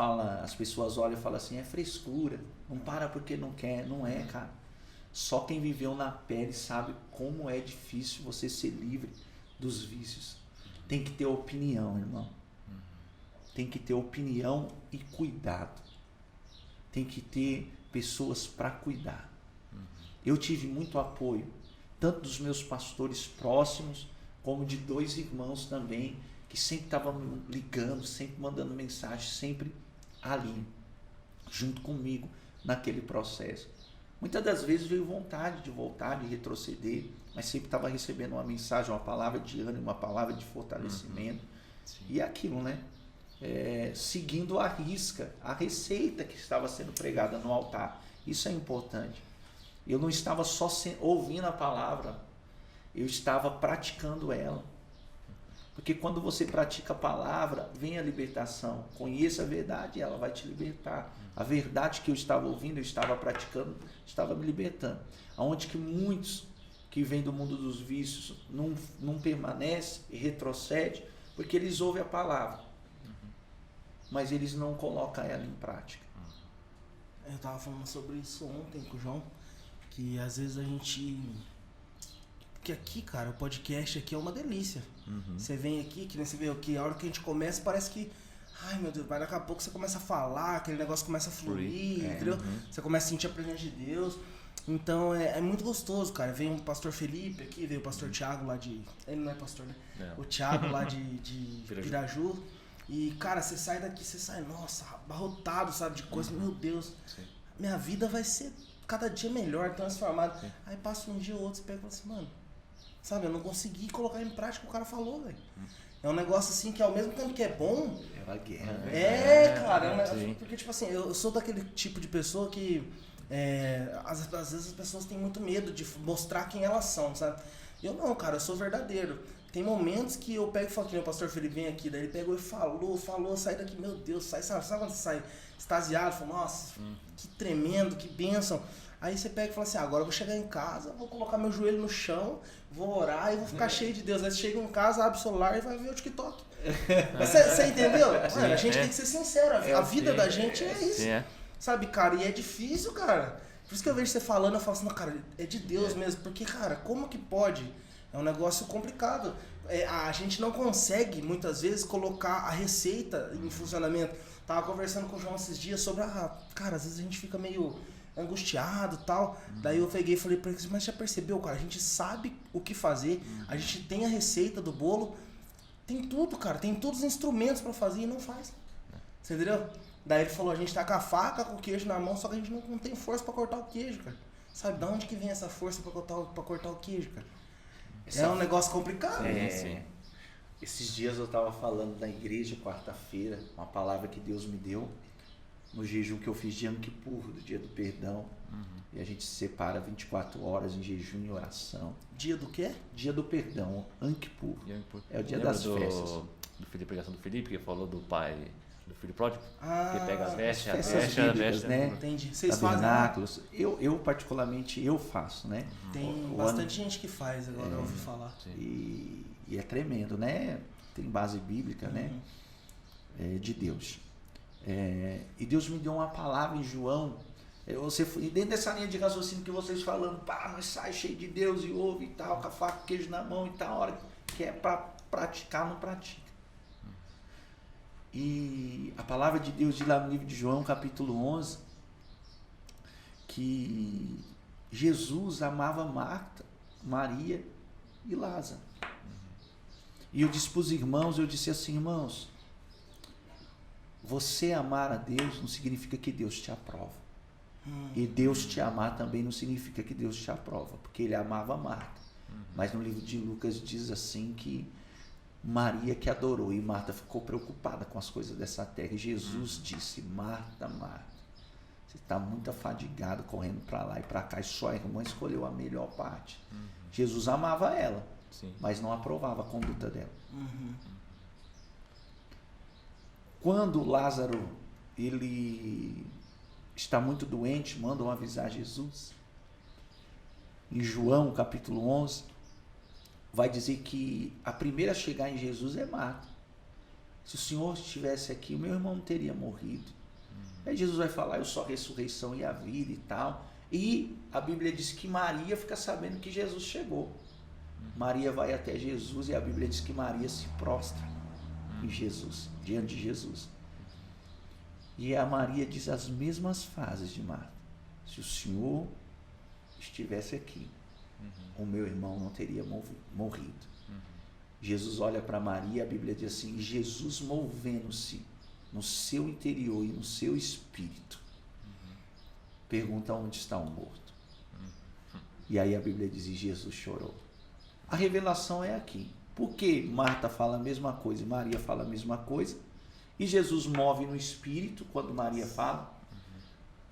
as pessoas olham e falam assim, é frescura, não para porque não quer, não é, cara. Só quem viveu na pele sabe como é difícil você ser livre dos vícios. Tem que ter opinião, irmão. Tem que ter opinião e cuidado. Tem que ter pessoas para cuidar. Eu tive muito apoio, tanto dos meus pastores próximos, como de 2 irmãos também, que sempre estavam ligando, sempre mandando mensagem, sempre ali, junto comigo, naquele processo. Muitas das vezes veio vontade de voltar, de retroceder, mas sempre estava recebendo uma mensagem, uma palavra de ânimo, uma palavra de fortalecimento. E aquilo, né? Seguindo à risca, a receita que estava sendo pregada no altar. Isso é importante. Eu não estava só ouvindo a palavra, eu estava praticando ela. Porque quando você pratica a palavra, vem a libertação. Conheça a verdade e ela vai te libertar. A verdade que eu estava ouvindo, eu estava praticando, estava me libertando. Aonde que muitos que vêm do mundo dos vícios não permanecem e retrocedem, porque eles ouvem a palavra, mas eles não colocam ela em prática. Eu estava falando sobre isso ontem com o João, que às vezes a gente... Porque aqui, cara, o podcast aqui é uma delícia. Você vem aqui, que nem você vê aqui, a hora que a gente começa parece que... Ai, meu Deus, mas daqui a pouco você começa a falar, aquele negócio começa a fluir, entendeu? Você começa a sentir a presença de Deus. Então é muito gostoso, cara. Vem o pastor Felipe aqui, veio o pastor Thiago lá de... Ele não é pastor, né? O Thiago lá de Piraju. E, cara, você sai daqui, você sai, nossa, abarrotado, sabe, de coisa. Meu Deus, minha vida vai ser cada dia melhor, transformada. Aí passa um dia ou outro, você pega e fala assim, mano, sabe, eu não consegui colocar em prática o que o cara falou, velho. É um negócio assim que ao mesmo tempo que é bom... É uma guerra. Cara. Porque, tipo assim, eu sou daquele tipo de pessoa que... às vezes as pessoas têm muito medo de mostrar quem elas são, sabe? Eu não, cara, eu sou verdadeiro. Tem momentos que eu pego e falo que o pastor Felipe vem aqui, daí ele pegou e falou, sai daqui, meu Deus, sabe quando você sai extasiado, fala, nossa, que tremendo, que bênção. Aí você pega e fala assim, agora eu vou chegar em casa, vou colocar meu joelho no chão, vou orar e vou ficar cheio de Deus. Aí você chega em casa, abre o celular e vai ver o TikTok. Você entendeu? Mano, a gente tem que ser sincero, a vida da gente é isso. Sabe, cara, e é difícil, cara. Por isso que eu vejo você falando, eu falo assim, não, cara, é de Deus mesmo. Porque, cara, como que pode? É um negócio complicado. A gente não consegue, muitas vezes, colocar a receita em funcionamento. Tava conversando com o João esses dias sobre, cara, às vezes a gente fica meio angustiado e tal. Daí eu peguei e falei pra eles, mas já percebeu, cara? A gente sabe o que fazer, a gente tem a receita do bolo, tem tudo, cara. Tem todos os instrumentos pra fazer e não faz. Você entendeu? Daí ele falou, a gente tá com a faca, com o queijo na mão, só que a gente não tem força pra cortar o queijo, cara. Sabe, de onde que vem essa força pra cortar o queijo, cara? É um negócio complicado. Esses dias eu tava falando na igreja, quarta-feira, uma palavra que Deus me deu, no jejum que eu fiz de Yom Kippur, do dia do perdão. E a gente se separa 24 horas em jejum e oração. Dia do quê? Dia do perdão, Yom Kippur. É o dia das festas. Da pregação do Felipe, que falou do pai do filho pródigo, que pega as festas vestes, bíblicas, né? Entendi. Vocês Tabernáculos. Eu particularmente, eu faço, né? Tem bastante gente que faz agora, eu ouvi falar. E é tremendo, né? Tem base bíblica, né? De Deus. E Deus me deu uma palavra em João. E dentro dessa linha de raciocínio que vocês falando, pá, mas sai cheio de Deus e ouve e tal, com a faca e queijo na mão e tal, a hora que é para praticar, não pratica. E a palavra de Deus diz lá no livro de João, capítulo 11, que Jesus amava Marta, Maria e Lázaro. E eu disse para os irmãos, eu disse assim, irmãos, você amar a Deus não significa que Deus te aprova. E Deus te amar também não significa que Deus te aprova, porque ele amava Marta. Mas no livro de Lucas diz assim que Maria que adorou e Marta ficou preocupada com as coisas dessa terra. E Jesus disse, Marta, Marta, você está muito afadigado correndo para lá e para cá, e só a irmã escolheu a melhor parte. Jesus amava ela, mas não aprovava a conduta dela. Quando Lázaro ele está muito doente, mandam avisar Jesus. Em João capítulo 11 vai dizer que a primeira a chegar em Jesus é Marta. Se o Senhor estivesse aqui, o meu irmão não teria morrido. Aí Jesus vai falar, eu sou a ressurreição e a vida e tal. E a Bíblia diz que Maria fica sabendo que Jesus chegou. Maria vai até Jesus e a Bíblia diz que Maria se prostra em Jesus, diante de Jesus. E a Maria diz as mesmas frases de Marta. Se o Senhor estivesse aqui, o meu irmão não teria morrido. Jesus olha para Maria, a Bíblia diz assim, Jesus movendo-se no seu interior e no seu espírito, pergunta onde está o morto. E aí a Bíblia diz, e Jesus chorou. A revelação é aqui. Por que Marta fala a mesma coisa e Maria fala a mesma coisa? E Jesus move no espírito quando Maria fala?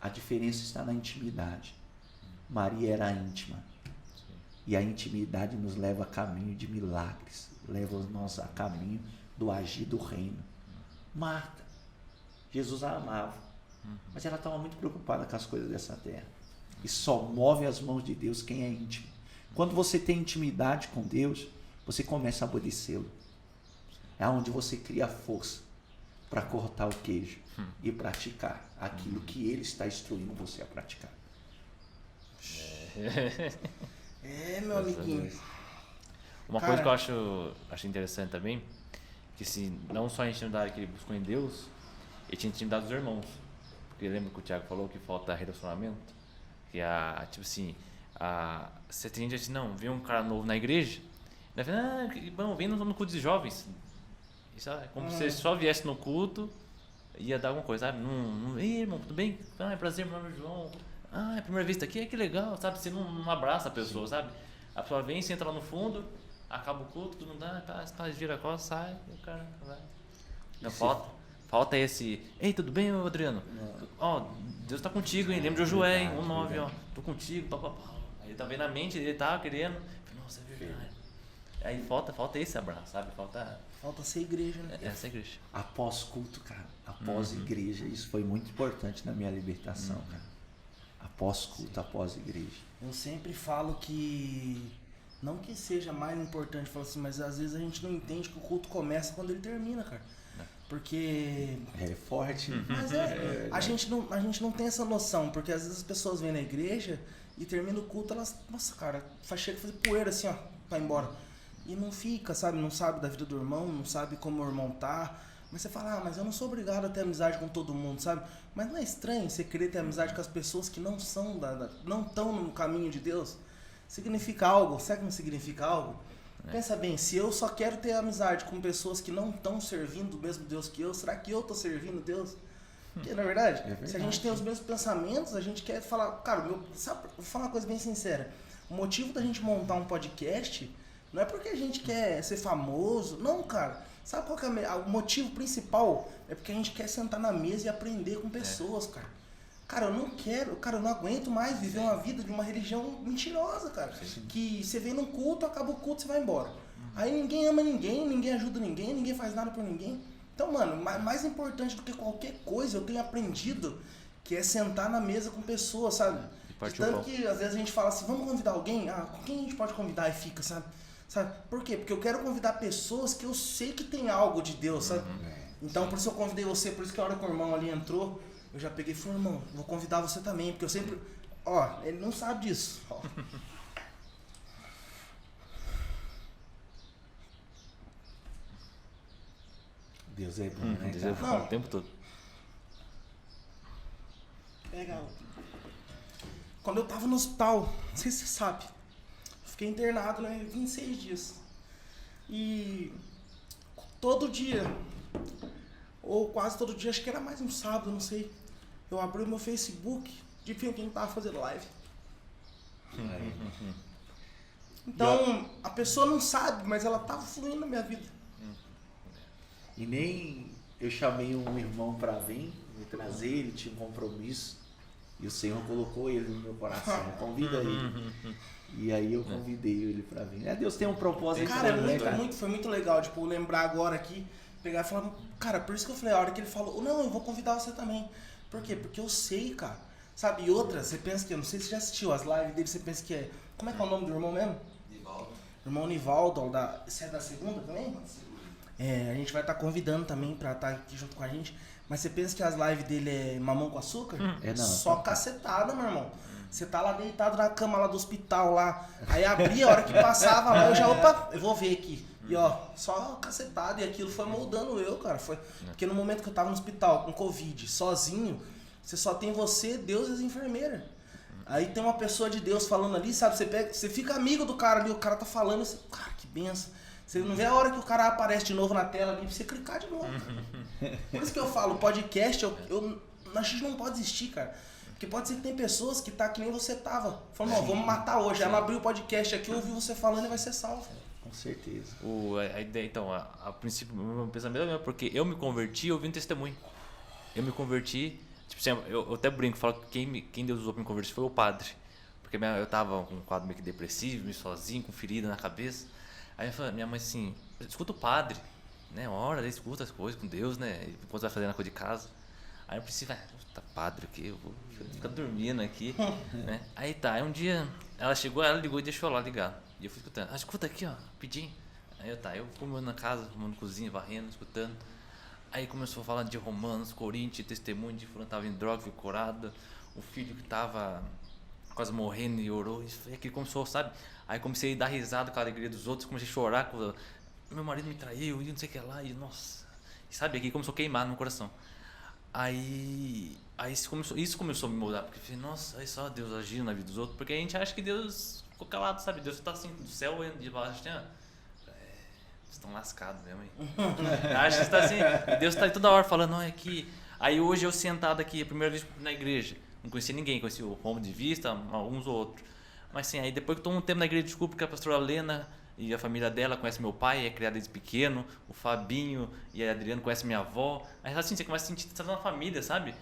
A diferença está na intimidade. Maria era íntima. E a intimidade nos leva a caminho de milagres, leva-nos a caminho do agir do reino. Marta, Jesus a amava, mas ela estava muito preocupada com as coisas dessa terra. E só move as mãos de Deus quem é íntimo. Quando você tem intimidade com Deus, você começa a obedecê-lo. É onde você cria força para cortar o queijo e praticar aquilo que Ele está instruindo você a praticar. Meu amiguinho. Uma coisa que eu acho interessante também, que se não só a intimidade que ele buscou em Deus, ele tinha intimidade dos irmãos. Porque lembra que o Tiago falou que falta relacionamento? Que tipo assim, você tem gente assim, não, vê um cara novo na igreja, ele fala, bom, vem no culto de jovens. Isso é como se ele só viesse no culto, ia dar alguma coisa, sabe? Ei, irmão, tudo bem? É prazer, meu nome é João. É a primeira vez que tá aqui, que legal, sabe? Você não abraça a pessoa, sabe? A pessoa vem, você entra lá no fundo, acaba o culto, tudo não dá, gira a costa, sai, e o cara vai. Não, falta esse, ei, tudo bem, Adriano? Deus tá contigo, hein? Lembra de Josué, hein? 1:9, tô contigo, papapá. Aí tá vendo a mente, ele tá querendo, nossa, é verdade. Aí falta esse abraço, sabe? Falta ser igreja, né? Essa igreja. Após culto, cara, após igreja, isso foi muito importante na minha libertação, cara. Após culto, após igreja. Eu sempre falo que, não que seja mais importante, falo assim, mas às vezes a gente não entende que o culto começa quando ele termina, cara. Porque... É forte. Mas a gente não tem essa noção, porque às vezes as pessoas vêm na igreja e termina o culto, elas, nossa, cara, chega a fazer poeira assim, ó, pra ir embora. E não fica, sabe? Não sabe da vida do irmão, não sabe como o irmão tá. Mas você fala, mas eu não sou obrigado a ter amizade com todo mundo, sabe? Mas não é estranho você querer ter amizade com as pessoas que não são, não estão no caminho de Deus? Significa algo? Será que não significa algo? Pensa bem, se eu só quero ter amizade com pessoas que não estão servindo o mesmo Deus que eu, será que eu estou servindo Deus? Porque, na verdade, se a gente tem os mesmos pensamentos, a gente quer falar... Cara, sabe, vou falar uma coisa bem sincera. O motivo da gente montar um podcast não é porque a gente quer ser famoso. Não, cara. Sabe qual que é o motivo principal? É porque a gente quer sentar na mesa e aprender com pessoas, cara. Cara, eu não quero, cara, eu não aguento mais viver uma vida de uma religião mentirosa, cara. Que você vem num culto, acaba o culto, você vai embora. Aí ninguém ama ninguém, ninguém ajuda ninguém faz nada por ninguém. Então, mano, mais importante do que qualquer coisa, eu tenho aprendido que é sentar na mesa com pessoas, sabe? Tanto que às vezes a gente fala assim, vamos convidar alguém? Quem a gente pode convidar e fica, sabe? Por quê? Porque eu quero convidar pessoas que eu sei que tem algo de Deus, sabe? Então, por isso eu convidei você, por isso que a hora que o irmão ali entrou, eu já peguei e falei, irmão, vou convidar você também, porque eu sempre... Ó, ele não sabe disso. Ó. Deus é bom, né? Deus é bom o tempo todo. Legal. Quando eu tava no hospital, não sei se você sabe, fiquei internado, né, 26 dias. E todo dia, ou quase todo dia, acho que era mais um sábado, não sei, eu abri o meu Facebook de quem tava fazendo live. Então, a pessoa não sabe, mas ela tava fluindo na minha vida. E nem eu chamei um irmão para vir me trazer, ele tinha um compromisso. E o Senhor colocou ele no meu coração, convida ele. E aí eu convidei ele para vir. Deus tem um propósito. Cara, foi muito legal, tipo, lembrar agora aqui, pegar e falar, cara, por isso que eu falei, a hora que ele falou, não, eu vou convidar você também. Por quê? Porque eu sei, cara. Sabe, e outra, você pensa que, eu não sei se você já assistiu as lives dele, você pensa que é, como é que é o nome do irmão mesmo? Nivaldo. Irmão Nivaldo, você é da segunda também? A gente vai estar convidando também pra estar aqui junto com a gente. Mas você pensa que as lives dele é mamão com açúcar? Não. Só cacetada, meu irmão. Você tá lá deitado na cama lá do hospital lá. Aí abria, a hora que passava lá, eu já, eu vou ver aqui. E ó, só cacetada. E aquilo foi moldando eu, cara. Porque no momento que eu tava no hospital com Covid, sozinho, você só tem você, Deus e as enfermeiras. Aí tem uma pessoa de Deus falando ali, sabe? Você fica amigo do cara ali, o cara tá falando, você, cara, que benção. Você não vê a hora que o cara aparece de novo na tela ali pra você clicar de novo. Por isso que eu falo, podcast, a gente não pode desistir, cara. Porque pode ser que tem pessoas que tá que nem você tava. Falando, não, vamos matar hoje. Ela abriu o podcast aqui, ouviu você falando e vai ser salvo. Com certeza. A ideia, então, a princípio, meu pensamento é mesmo, porque eu me converti ouvindo testemunho. Eu me converti, tipo assim, eu até brinco, falo que quem Deus usou pra me converter foi o padre. Porque eu tava com um quadro meio que depressivo, meio sozinho, com ferida na cabeça. Aí minha mãe assim, escuta o padre, né? Uma hora, escuta as coisas com Deus, né? Enquanto vai fazendo a coisa de casa. Aí eu preciso, tá padre aqui, eu vou ficar dormindo aqui, né? Aí tá, aí um dia ela chegou, ela ligou e deixou lá ligado. E eu fui escutando, escuta aqui, ó, rapidinho. Aí eu fui na casa, arrumando cozinha, varrendo, escutando. Aí começou a falar de Romanos, Coríntios, testemunho de fulano tava em droga, foi curado. O filho que tava quase morrendo e orou. E aquilo começou, sabe? Aí comecei a dar risada com a alegria dos outros, comecei a chorar. Meu marido me traiu e não sei o que lá. E nossa, e sabe, aqui começou a queimar no meu coração. Aí isso começou a me mudar. Porque eu falei, nossa, aí só Deus agindo na vida dos outros. Porque a gente acha que Deus ficou calado, sabe? Deus tá assim do céu e de baixo, né? Estão lascados mesmo aí. Acho que está assim. Deus está toda hora falando, não, é que. Aí hoje eu sentado aqui, a primeira vez na igreja, não conheci ninguém, conheci o Romo de Vista, alguns ou outros. Mas sim, aí depois que estou um tempo na igreja, desculpa que a pastora Lena e a família dela conhece meu pai, é criada desde pequeno, o Fabinho e a Adriano conhecem minha avó. Aí assim, você começa a sentir que você está na família, sabe?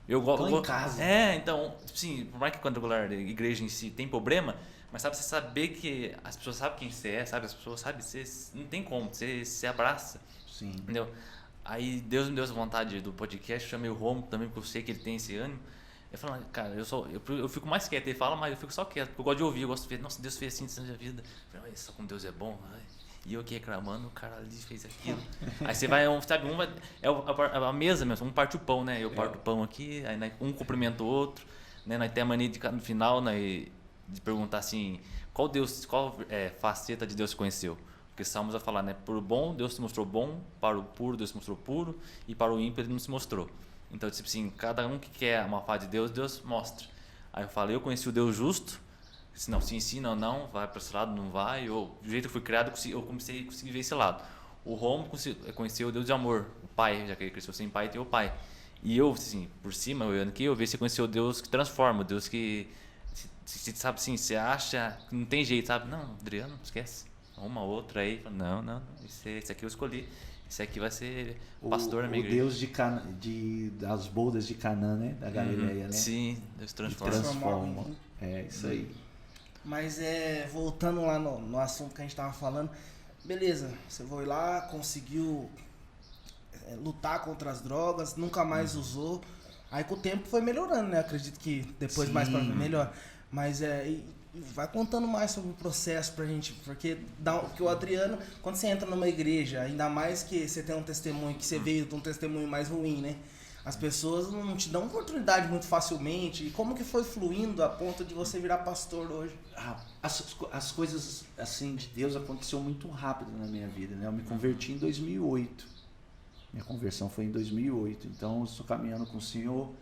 Eu gosto. em casa. Então, assim, por mais que quadrangular, a igreja em si tem problema. Mas sabe, você saber que as pessoas sabem quem você é, sabe? As pessoas sabem, você não tem como, você se abraça. Sim. Entendeu? Aí Deus me deu essa vontade do podcast, chamei o Romo também, porque eu sei que ele tem esse ânimo. Eu falo, cara, eu fico mais quieto, ele fala, mas eu fico só quieto, porque eu gosto de ouvir, eu gosto de ver, nossa, Deus fez assim na minha vida. Eu falo, só como Deus é bom, ai. E eu aqui reclamando, o cara ali fez aquilo. Aí você vai, sabe, a mesa mesmo, um parte o pão, né? Eu parto o pão aqui, aí um cumprimenta o outro, né? Nós temos a mania no final, né? De perguntar assim, qual faceta de Deus você conheceu? Porque Salmos vai falar, né? Por bom, Deus se mostrou bom, para o puro, Deus se mostrou puro, e para o ímpio ele não se mostrou. Então, tipo assim, cada um que quer uma face de Deus, Deus mostra. Aí eu falei, eu conheci o Deus justo, se não, sim, não, vai para esse lado, não vai. Do jeito que eu fui criado, eu comecei a conseguir ver esse lado. O Romo conheceu o Deus de amor, o Pai, já que ele cresceu sem pai, tem o Pai. E eu, assim, por cima, eu aqui, eu vi você conheceu o Deus que transforma, o Deus que, sabe assim, você acha que não tem jeito, sabe? Não, Adriano, esquece. Uma outra aí, não, esse aqui eu escolhi. Esse aqui vai ser pastor na minha igreja. O Deus das bodas de Canaã, né? Da Galileia, né? Sim, Deus transforma. É isso aí. Mas voltando lá no assunto que a gente tava falando, beleza, você foi lá, conseguiu lutar contra as drogas, nunca mais usou. Aí com o tempo foi melhorando, né? Acredito que depois mais pra frente melhor. Mas vai contando mais sobre o processo pra gente, porque o Adriano, quando você entra numa igreja, ainda mais que você tem um testemunho, que você veio de um testemunho mais ruim, né? As pessoas não te dão oportunidade muito facilmente. E como que foi fluindo a ponto de você virar pastor hoje? As coisas assim de Deus aconteceu muito rápido na minha vida, né? Eu me converti em 2008. Minha conversão foi em 2008. Então eu estou caminhando com o Senhor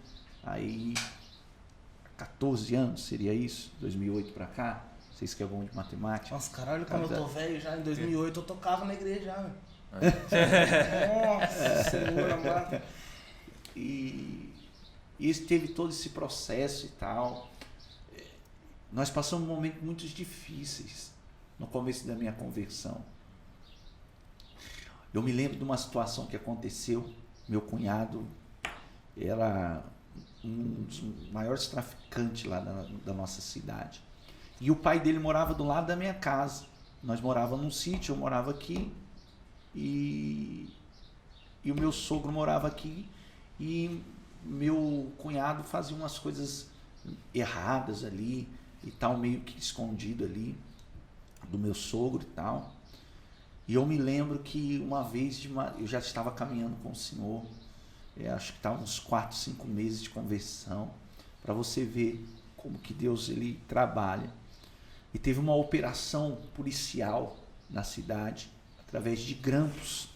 aí 14 anos, seria isso? 2008 pra cá? Vocês que é bom de matemática? Nossa, caralho, como eu tô velho já, em 2008 eu tocava na igreja já, velho. Nossa, Senhor amado. E teve todo esse processo e tal. Nós passamos momentos muito difíceis no começo da minha conversão. Eu me lembro de uma situação que aconteceu. Meu cunhado era um dos maiores traficantes lá da nossa cidade. E o pai dele morava do lado da minha casa. Nós morávamos num sítio, eu morava aqui. E o meu sogro morava aqui. E meu cunhado fazia umas coisas erradas ali e tal, meio que escondido ali do meu sogro e tal. E eu me lembro que uma vez eu já estava caminhando com o Senhor, acho que estava uns 4, 5 meses de conversão, para você ver como que Deus ele trabalha. E teve uma operação policial na cidade, através de grampos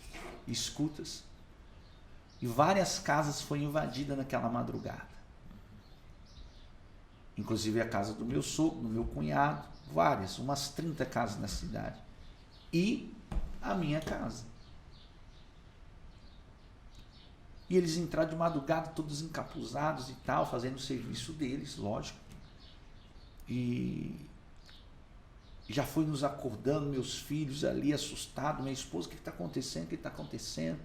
e escutas. E várias casas foram invadidas naquela madrugada. Inclusive a casa do meu sogro, do meu cunhado, várias, umas 30 casas na cidade. E a minha casa. E eles entraram de madrugada, todos encapuzados e tal, fazendo o serviço deles, lógico. E já foi nos acordando, meus filhos ali, assustados, minha esposa, o que está acontecendo, o que está acontecendo?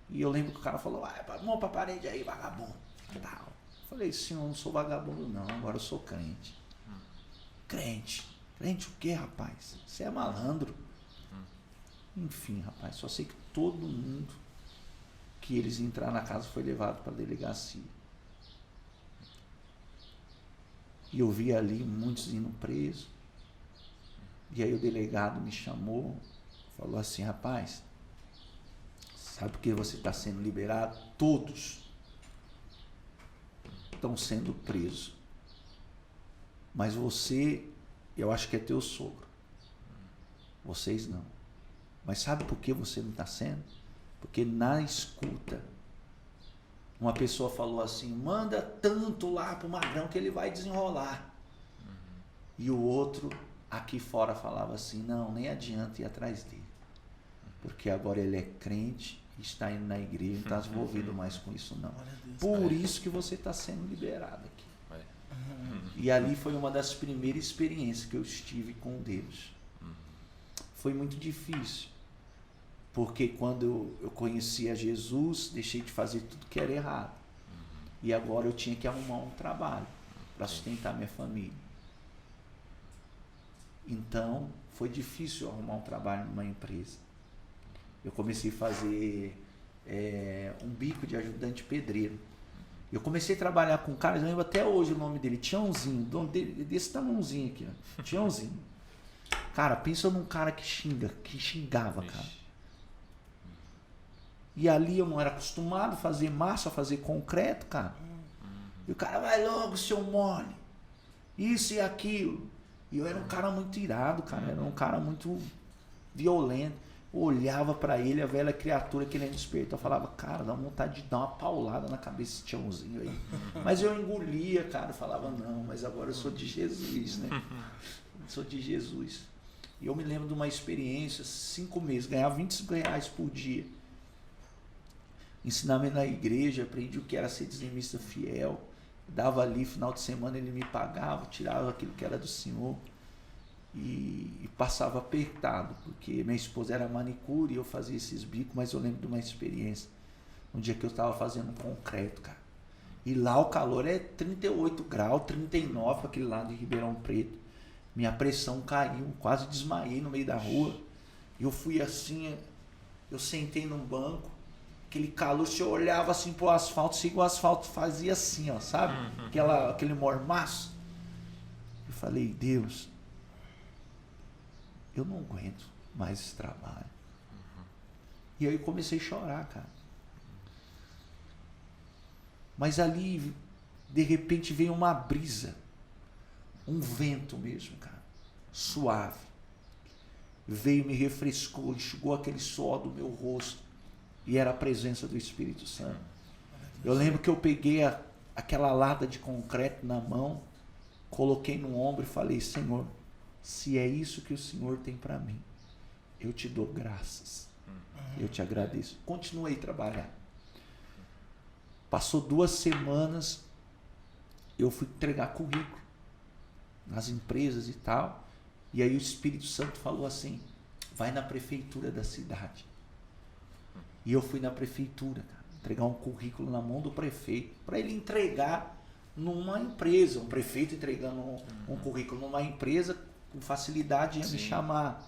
E eu lembro que o cara falou, mão pra parede aí, vagabundo. Tal. Falei, senhor, eu não sou vagabundo não, agora eu sou crente. Crente? Crente o quê, rapaz? Você é malandro. Enfim, rapaz, só sei que todo mundo que eles entraram na casa foi levado para a delegacia. E eu vi ali muitos indo presos. E aí o delegado me chamou, falou assim, rapaz, sabe por que você está sendo liberado? Todos estão sendo presos. Mas você, eu acho que é teu sogro. Vocês não. Mas sabe por que você não está sendo? Porque na escuta, uma pessoa falou assim, manda tanto lá para o Magrão que ele vai desenrolar. E o outro aqui fora falava assim, não, nem adianta ir atrás dele. Porque agora ele é crente, está indo na igreja, não está envolvido mais com isso não. Por isso que você está sendo liberado aqui. E ali foi uma das primeiras experiências que eu estive com Deus. Foi muito difícil. Porque quando eu conheci a Jesus, deixei de fazer tudo que era errado. E agora eu tinha que arrumar um trabalho para sustentar minha família. Então, foi difícil arrumar um trabalho numa empresa. Eu comecei a fazer um bico de ajudante pedreiro. Eu comecei a trabalhar com um cara, eu lembro até hoje o nome dele, Tiãozinho, desse tamanhozinho aqui, ó. Tiãozinho. Cara, pensa num cara que xingava, cara. E ali eu não era acostumado a fazer massa, a fazer concreto, cara. E o cara, vai logo, seu mole. Isso e aquilo. E eu era um cara muito irado, cara. Era um cara muito violento. Eu olhava para ele, a velha criatura querendo despertar. Eu falava, cara, dá vontade de dar uma paulada na cabeça desse tiãozinho aí. Mas eu engolia, cara. Eu falava, não, mas agora eu sou de Jesus, né? Eu sou de Jesus. E eu me lembro de uma experiência, 5 meses, ganhava R$25 por dia. Ensinamento na igreja, aprendi o que era ser dizimista fiel. Dava ali, final de semana ele me pagava, tirava aquilo que era do Senhor. E passava apertado, porque minha esposa era manicure e eu fazia esses bicos, mas eu lembro de uma experiência. Um dia que eu estava fazendo concreto, cara. E lá o calor é 38 graus, 39, aquele lado de Ribeirão Preto. Minha pressão caiu, quase desmaiei no meio da rua. Eu fui assim, eu sentei num banco, aquele calor, se eu olhava assim pro asfalto, se o asfalto fazia assim, ó, sabe? Aquele mormaço. Eu falei, Deus, eu não aguento mais esse trabalho. E aí eu comecei a chorar, cara. Mas ali, de repente, veio uma brisa. Um vento mesmo, cara. Suave. Veio, me refrescou, enxugou aquele suor do meu rosto. E era a presença do Espírito Santo. Eu lembro que eu peguei aquela lata de concreto na mão, coloquei no ombro e falei, Senhor, se é isso que o Senhor tem para mim, eu te dou graças. Eu te agradeço. Continuei a trabalhar. Passou 2 semanas, eu fui entregar currículo nas empresas e tal. E aí o Espírito Santo falou assim, vai na prefeitura da cidade. E eu fui na prefeitura, cara, entregar um currículo na mão do prefeito, para ele entregar numa empresa. Um prefeito entregando um currículo numa empresa, com facilidade ia me chamar.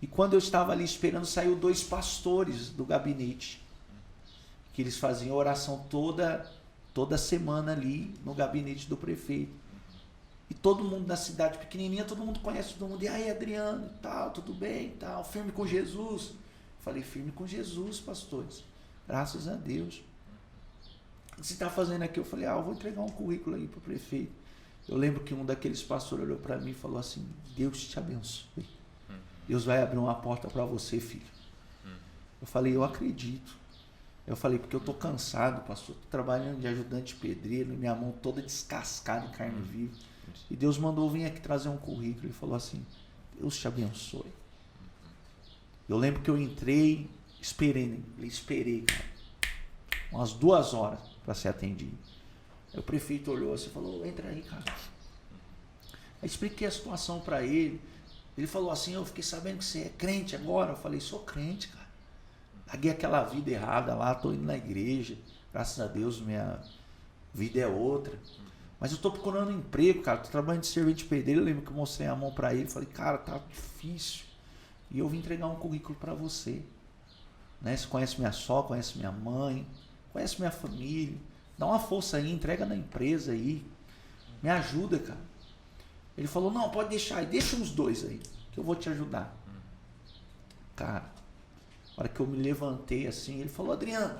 E quando eu estava ali esperando, saiu 2 pastores do gabinete, que eles faziam oração toda semana ali no gabinete do prefeito. E todo mundo da cidade pequenininha, todo mundo conhece todo mundo. E aí, Adriano, tal, tudo bem, tal, firme com Jesus. Eu falei, firme com Jesus, pastores. Graças a Deus. O que você está fazendo aqui? Eu falei, eu vou entregar um currículo aí para o prefeito. Eu lembro que um daqueles pastores olhou para mim e falou assim, Deus te abençoe. Deus vai abrir uma porta para você, filho. Eu falei, eu acredito. Eu falei, porque eu estou cansado, pastor. Estou trabalhando de ajudante pedreiro, minha mão toda descascada em carne viva. E Deus mandou vir aqui trazer um currículo e falou assim, Deus te abençoe. Eu lembro que eu entrei, esperei, cara, umas 2 horas para ser atendido. Aí o prefeito olhou assim e falou, entra aí, cara. Aí expliquei a situação para ele. Ele falou assim, eu fiquei sabendo que você é crente agora. Eu falei, sou crente, cara. Larguei aquela vida errada lá, estou indo na igreja. Graças a Deus, minha vida é outra. Mas eu estou procurando um emprego, cara. Estou trabalhando de servente de pedreiro. Eu lembro que eu mostrei a mão para ele. Falei, cara, tá difícil. E eu vim entregar um currículo para você. Né? Você conhece minha sogra, conhece minha mãe, conhece minha família. Dá uma força aí, entrega na empresa aí. Me ajuda, cara. Ele falou, não, pode deixar aí. Deixa uns 2 aí, que eu vou te ajudar. Cara, na hora que eu me levantei assim, ele falou, Adriano,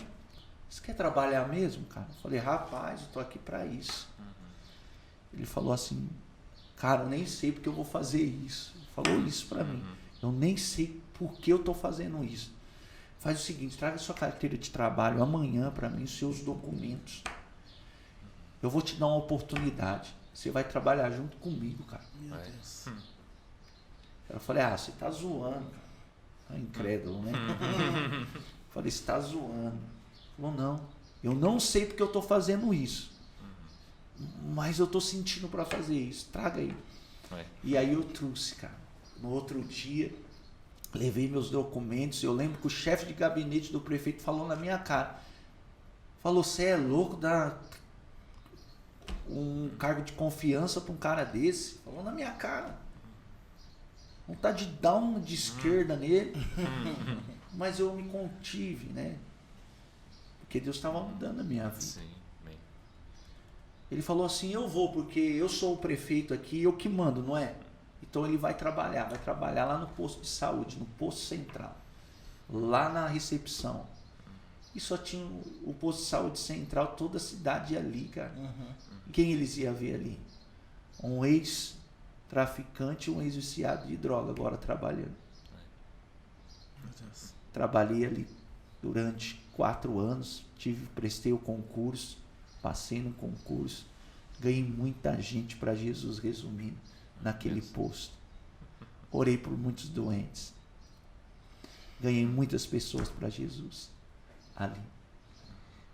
você quer trabalhar mesmo, cara? Eu falei, rapaz, eu tô aqui para isso. Ele falou assim, cara, eu nem sei porque eu vou fazer isso. Ele falou isso para mim. Eu nem sei por que eu tô fazendo isso. Faz o seguinte, traga sua carteira de trabalho amanhã para mim, seus documentos. Eu vou te dar uma oportunidade. Você vai trabalhar junto comigo, cara. Meu Deus. Eu falei, você tá zoando, cara. Tá incrédulo, né? Eu falei, você tá zoando. Ele falou, não. Eu não sei porque eu tô fazendo isso. Mas eu tô sentindo para fazer isso. Traga aí. E aí eu trouxe, cara. No outro dia, levei meus documentos. Eu lembro que o chefe de gabinete do prefeito falou na minha cara. Falou, você é louco, dá um cargo de confiança para um cara desse? Falou na minha cara. Vontade de dar uma de esquerda nele. Mas eu me contive, né? Porque Deus estava mudando a minha vida. Sim. Ele falou assim, eu vou, porque eu sou o prefeito aqui, eu que mando, não é? Então ele vai trabalhar lá no posto de saúde, no posto central, lá na recepção. E só tinha o posto de saúde central, toda a cidade ali, cara. Quem eles iam ver ali? Um traficante e um ex-viciado de droga agora trabalhando. Meu Deus. Trabalhei ali durante 4 anos, prestei o concurso, passei no concurso, ganhei muita gente para Jesus, resumindo, naquele posto. Orei por muitos doentes. Ganhei muitas pessoas para Jesus ali.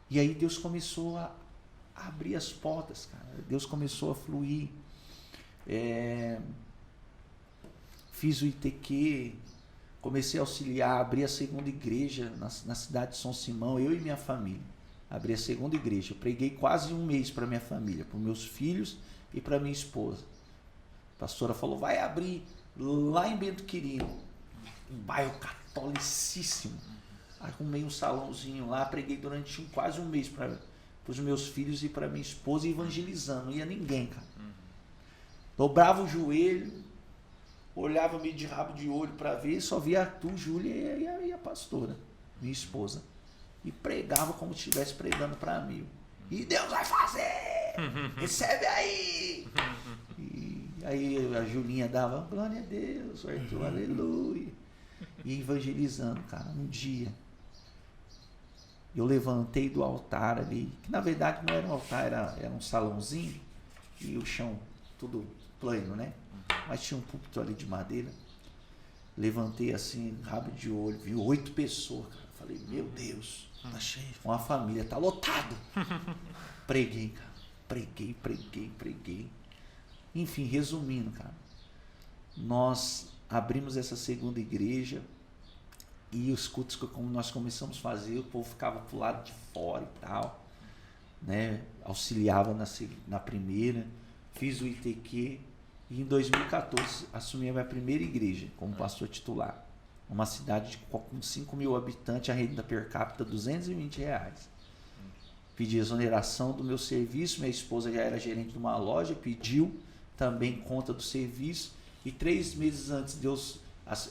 E aí Deus começou a abrir as portas, cara. Deus começou a fluir. Fiz o ITQ, comecei a auxiliar, abri a segunda igreja na cidade de São Simão, eu e minha família. Abri a segunda igreja. Eu preguei quase 1 mês para minha família, para meus filhos e para minha esposa. A pastora falou, vai abrir lá em Bento Quirino, um bairro catolicíssimo. Arrumei um salãozinho lá, preguei durante quase 1 mês para os meus filhos e para minha esposa, evangelizando. Não ia ninguém, cara. Dobrava o joelho, olhava meio de rabo de olho para ver, só via tu, Júlia e a pastora, minha esposa. E pregava como se estivesse pregando para mim. E Deus vai fazer! Recebe aí! E aí a Julinha dava, glória a Deus, Arthur, aleluia. E evangelizando, cara, um dia. Eu levantei do altar ali, que na verdade não era um altar, era um salãozinho, e o chão tudo plano, né? Mas tinha um púlpito ali de madeira. Levantei assim, rabo de olho, vi 8 pessoas, cara. Falei, meu Deus, Tá cheio. uma família, tá lotado. Preguei, cara. Preguei. Enfim, resumindo, cara. Nós abrimos essa segunda igreja e os cultos que nós começamos a fazer, o povo ficava pro lado de fora e tal, né? Auxiliava na primeira, fiz o ITQ e em 2014 assumi a minha primeira igreja como pastor titular. Uma cidade com 5 mil habitantes, a renda per capita R$220. Pedi exoneração do meu serviço, minha esposa já era gerente de uma loja, pediu também conta do serviço e 3 meses antes Deus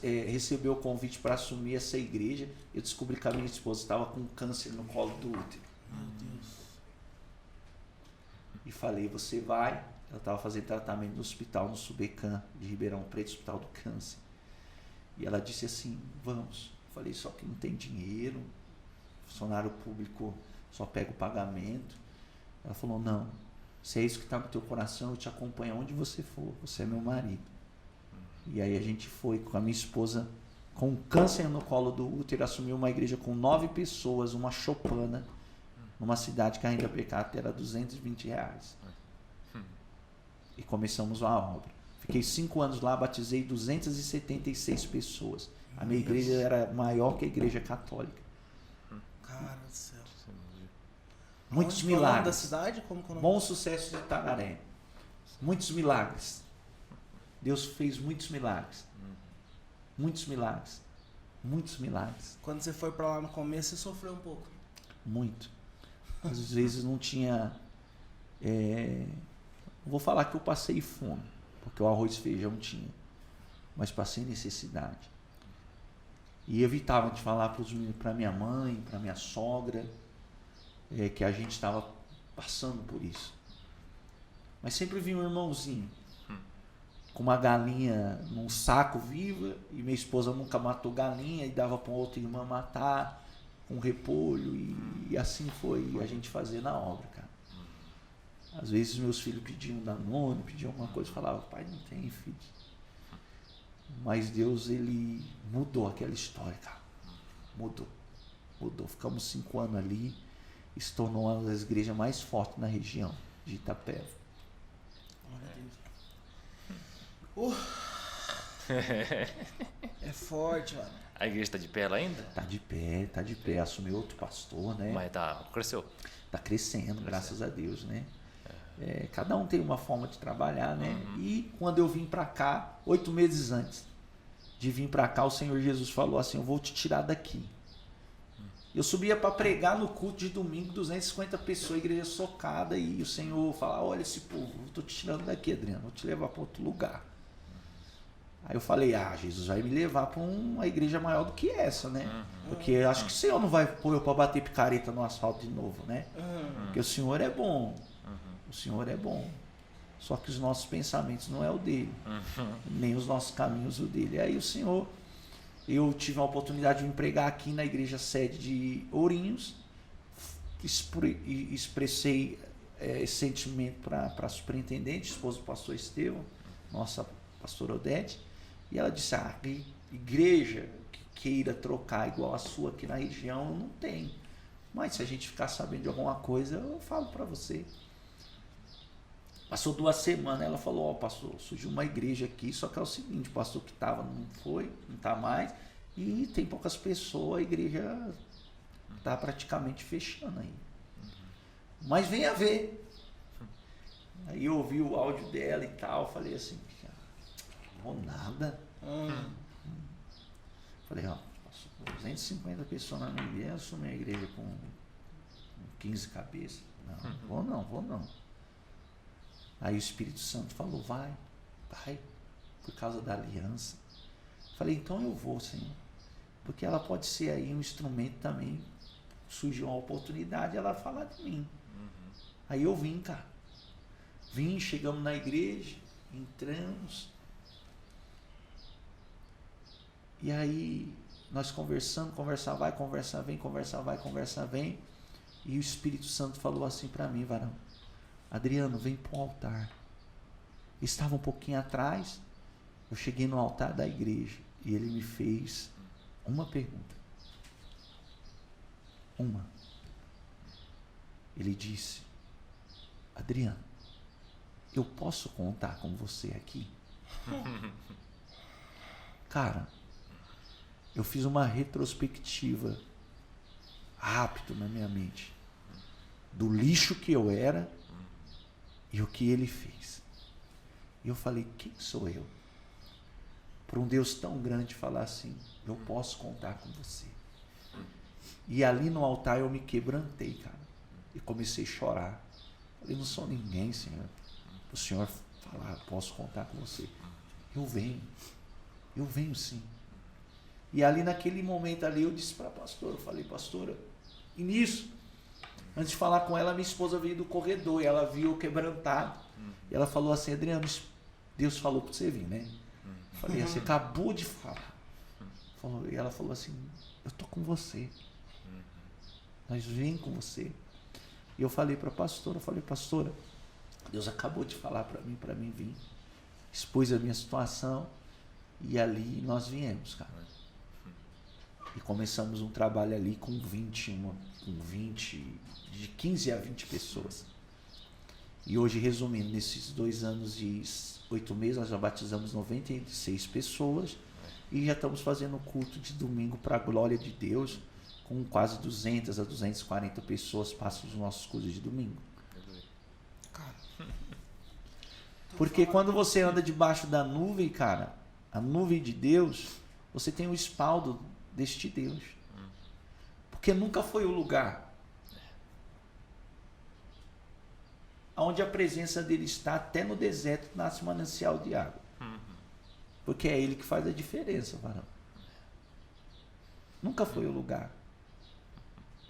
recebeu o convite para assumir essa igreja. Eu descobri que a minha esposa estava com câncer no colo do útero. Meu Deus. E falei, você vai. Ela estava fazendo tratamento no hospital, no Subecan de Ribeirão Preto, Hospital do Câncer. E ela disse assim, vamos. Falei, só que não tem dinheiro, funcionário público só pega o pagamento. Ela falou, não, se é isso que está no teu coração, eu te acompanho aonde você for, você é meu marido. E aí a gente foi com a minha esposa, com câncer no colo do útero, assumiu uma igreja com 9 pessoas, uma chopana, numa cidade que a renda per capita era R$220. E começamos a obra. Fiquei 5 anos lá, batizei 276 pessoas. A minha igreja era maior que a igreja católica. Cara do céu. Muitos Onde milagres. da cidade? Como que é o nome? Bom Sucesso de Itararé. Muitos milagres. Deus fez muitos milagres. Muitos milagres. Muitos milagres. Quando você foi pra lá no começo, você sofreu um pouco. Muito. Às vezes não tinha... Vou falar que eu passei fome, porque o arroz e feijão tinha. Mas passei necessidade. E evitava de falar para minha mãe, para minha sogra, que a gente estava passando por isso. Mas sempre vinha um irmãozinho com uma galinha num saco viva, e minha esposa nunca matou galinha e dava para outra irmã matar com repolho, e assim foi a gente fazendo a obra, cara. Às vezes meus filhos pediam Danone, pediam alguma coisa, eu falava, pai, não tem filho. Mas Deus, ele mudou aquela história, cara. Mudou. Ficamos 5 anos ali, e se tornou uma das igrejas mais fortes na região de Itapeva. Glória a Deus. É forte, mano. A igreja tá de pé lá ainda? Tá de pé. Assumiu outro pastor, né? Mas cresceu. Tá crescendo, graças a Deus, né? Cada um tem uma forma de trabalhar, né? E quando eu vim para cá, 8 meses antes de vir para cá, o Senhor Jesus falou assim, eu vou te tirar daqui. Eu subia para pregar no culto de domingo, 250 pessoas, igreja socada, e o Senhor fala, olha esse povo, eu tô te tirando daqui, Adriano, vou te levar para outro lugar. Aí eu falei, Jesus vai me levar para uma igreja maior do que essa, né? Porque acho que o Senhor não vai pôr eu para bater picareta no asfalto de novo, né? Porque o Senhor é bom. O Senhor é bom. Só que os nossos pensamentos não é o dele, nem os nossos caminhos o dele. Aí o Senhor, eu tive a oportunidade de me pregar aqui na igreja sede de Ourinhos, expressei esse sentimento para a superintendente, esposa do pastor Estevão, nossa pastora Odete, e ela disse, igreja que queira trocar igual a sua aqui na região, não tem. Mas se a gente ficar sabendo de alguma coisa, eu falo para você. Passou 2 semanas, ela falou, pastor, surgiu uma igreja aqui, só que é o seguinte, o pastor que estava não foi, não está mais, e tem poucas pessoas, a igreja está praticamente fechando aí. Mas venha ver. Aí eu ouvi o áudio dela e tal, falei assim, não vou nada. Falei, 250 pessoas na minha igreja, eu assumi a igreja com 15 cabeças. Não, vou não. Aí o Espírito Santo falou, vai, por causa da aliança. Falei, então eu vou, Senhor. Porque ela pode ser aí um instrumento também. Surgiu uma oportunidade, ela falar de mim. Aí eu vim, cara. Chegamos na igreja, entramos. E aí nós conversando, conversa vai, conversa vem, conversa vai, conversa vem. E o Espírito Santo falou assim para mim, varão, Adriano, vem para o altar. Estava um pouquinho atrás, eu cheguei no altar da igreja e ele me fez uma pergunta. Ele disse, Adriano, eu posso contar com você aqui? Cara, eu fiz uma retrospectiva rápido na minha mente do lixo que eu era e o que ele fez. E eu falei, quem sou eu? Para um Deus tão grande falar assim, eu posso contar com você. E ali no altar eu me quebrantei, cara. E comecei a chorar. Falei, não sou ninguém, Senhor. O Senhor falar, posso contar com você. Eu venho sim. E ali naquele momento ali eu disse para a pastora, eu falei, pastora, e nisso, antes de falar com ela, minha esposa veio do corredor e ela viu eu quebrantado. E ela falou assim, Adriano, Deus falou para você vir, né? Eu falei, você acabou de falar. E ela falou assim, eu tô com você. Nós vem com você. E eu falei para a pastora, pastora, Deus acabou de falar para mim vir. Expôs a minha situação e ali nós viemos, cara. E começamos um trabalho ali com 20, de 15 a 20 pessoas. E hoje, resumindo, nesses 2 anos e 8 meses, nós já batizamos 96 pessoas e já estamos fazendo culto de domingo para a glória de Deus, com quase 200 a 240 pessoas passam os nossos cultos de domingo. Porque quando você anda debaixo da nuvem, cara, a nuvem de Deus, você tem o respaldo deste Deus. Porque nunca foi o lugar onde a presença dele está, até no deserto nasce um manancial de água. Porque é ele que faz a diferença, varão. Nunca foi o lugar.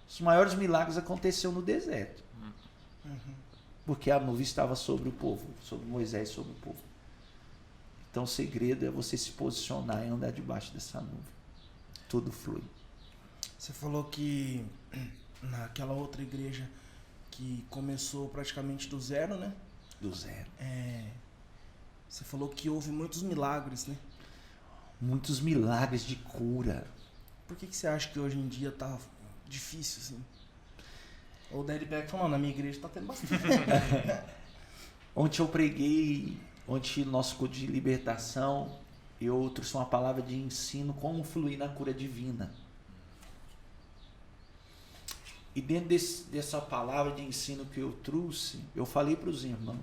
Os maiores milagres aconteceram no deserto. Porque a nuvem estava sobre o povo, sobre Moisés, sobre o povo. Então o segredo é você se posicionar e andar debaixo dessa nuvem. Tudo flui. Você falou que naquela outra igreja que começou praticamente do zero, né? Do zero. Você falou que houve muitos milagres, né? Muitos milagres de cura. Por que você acha que hoje em dia tá difícil, assim? O Daddy Beck falou, na minha igreja tá tendo bastante. Ontem eu preguei, ontem no nosso culto de libertação, eu trouxe uma palavra de ensino, como fluir na cura divina. E dentro dessa palavra de ensino que eu trouxe, eu falei para os irmãos,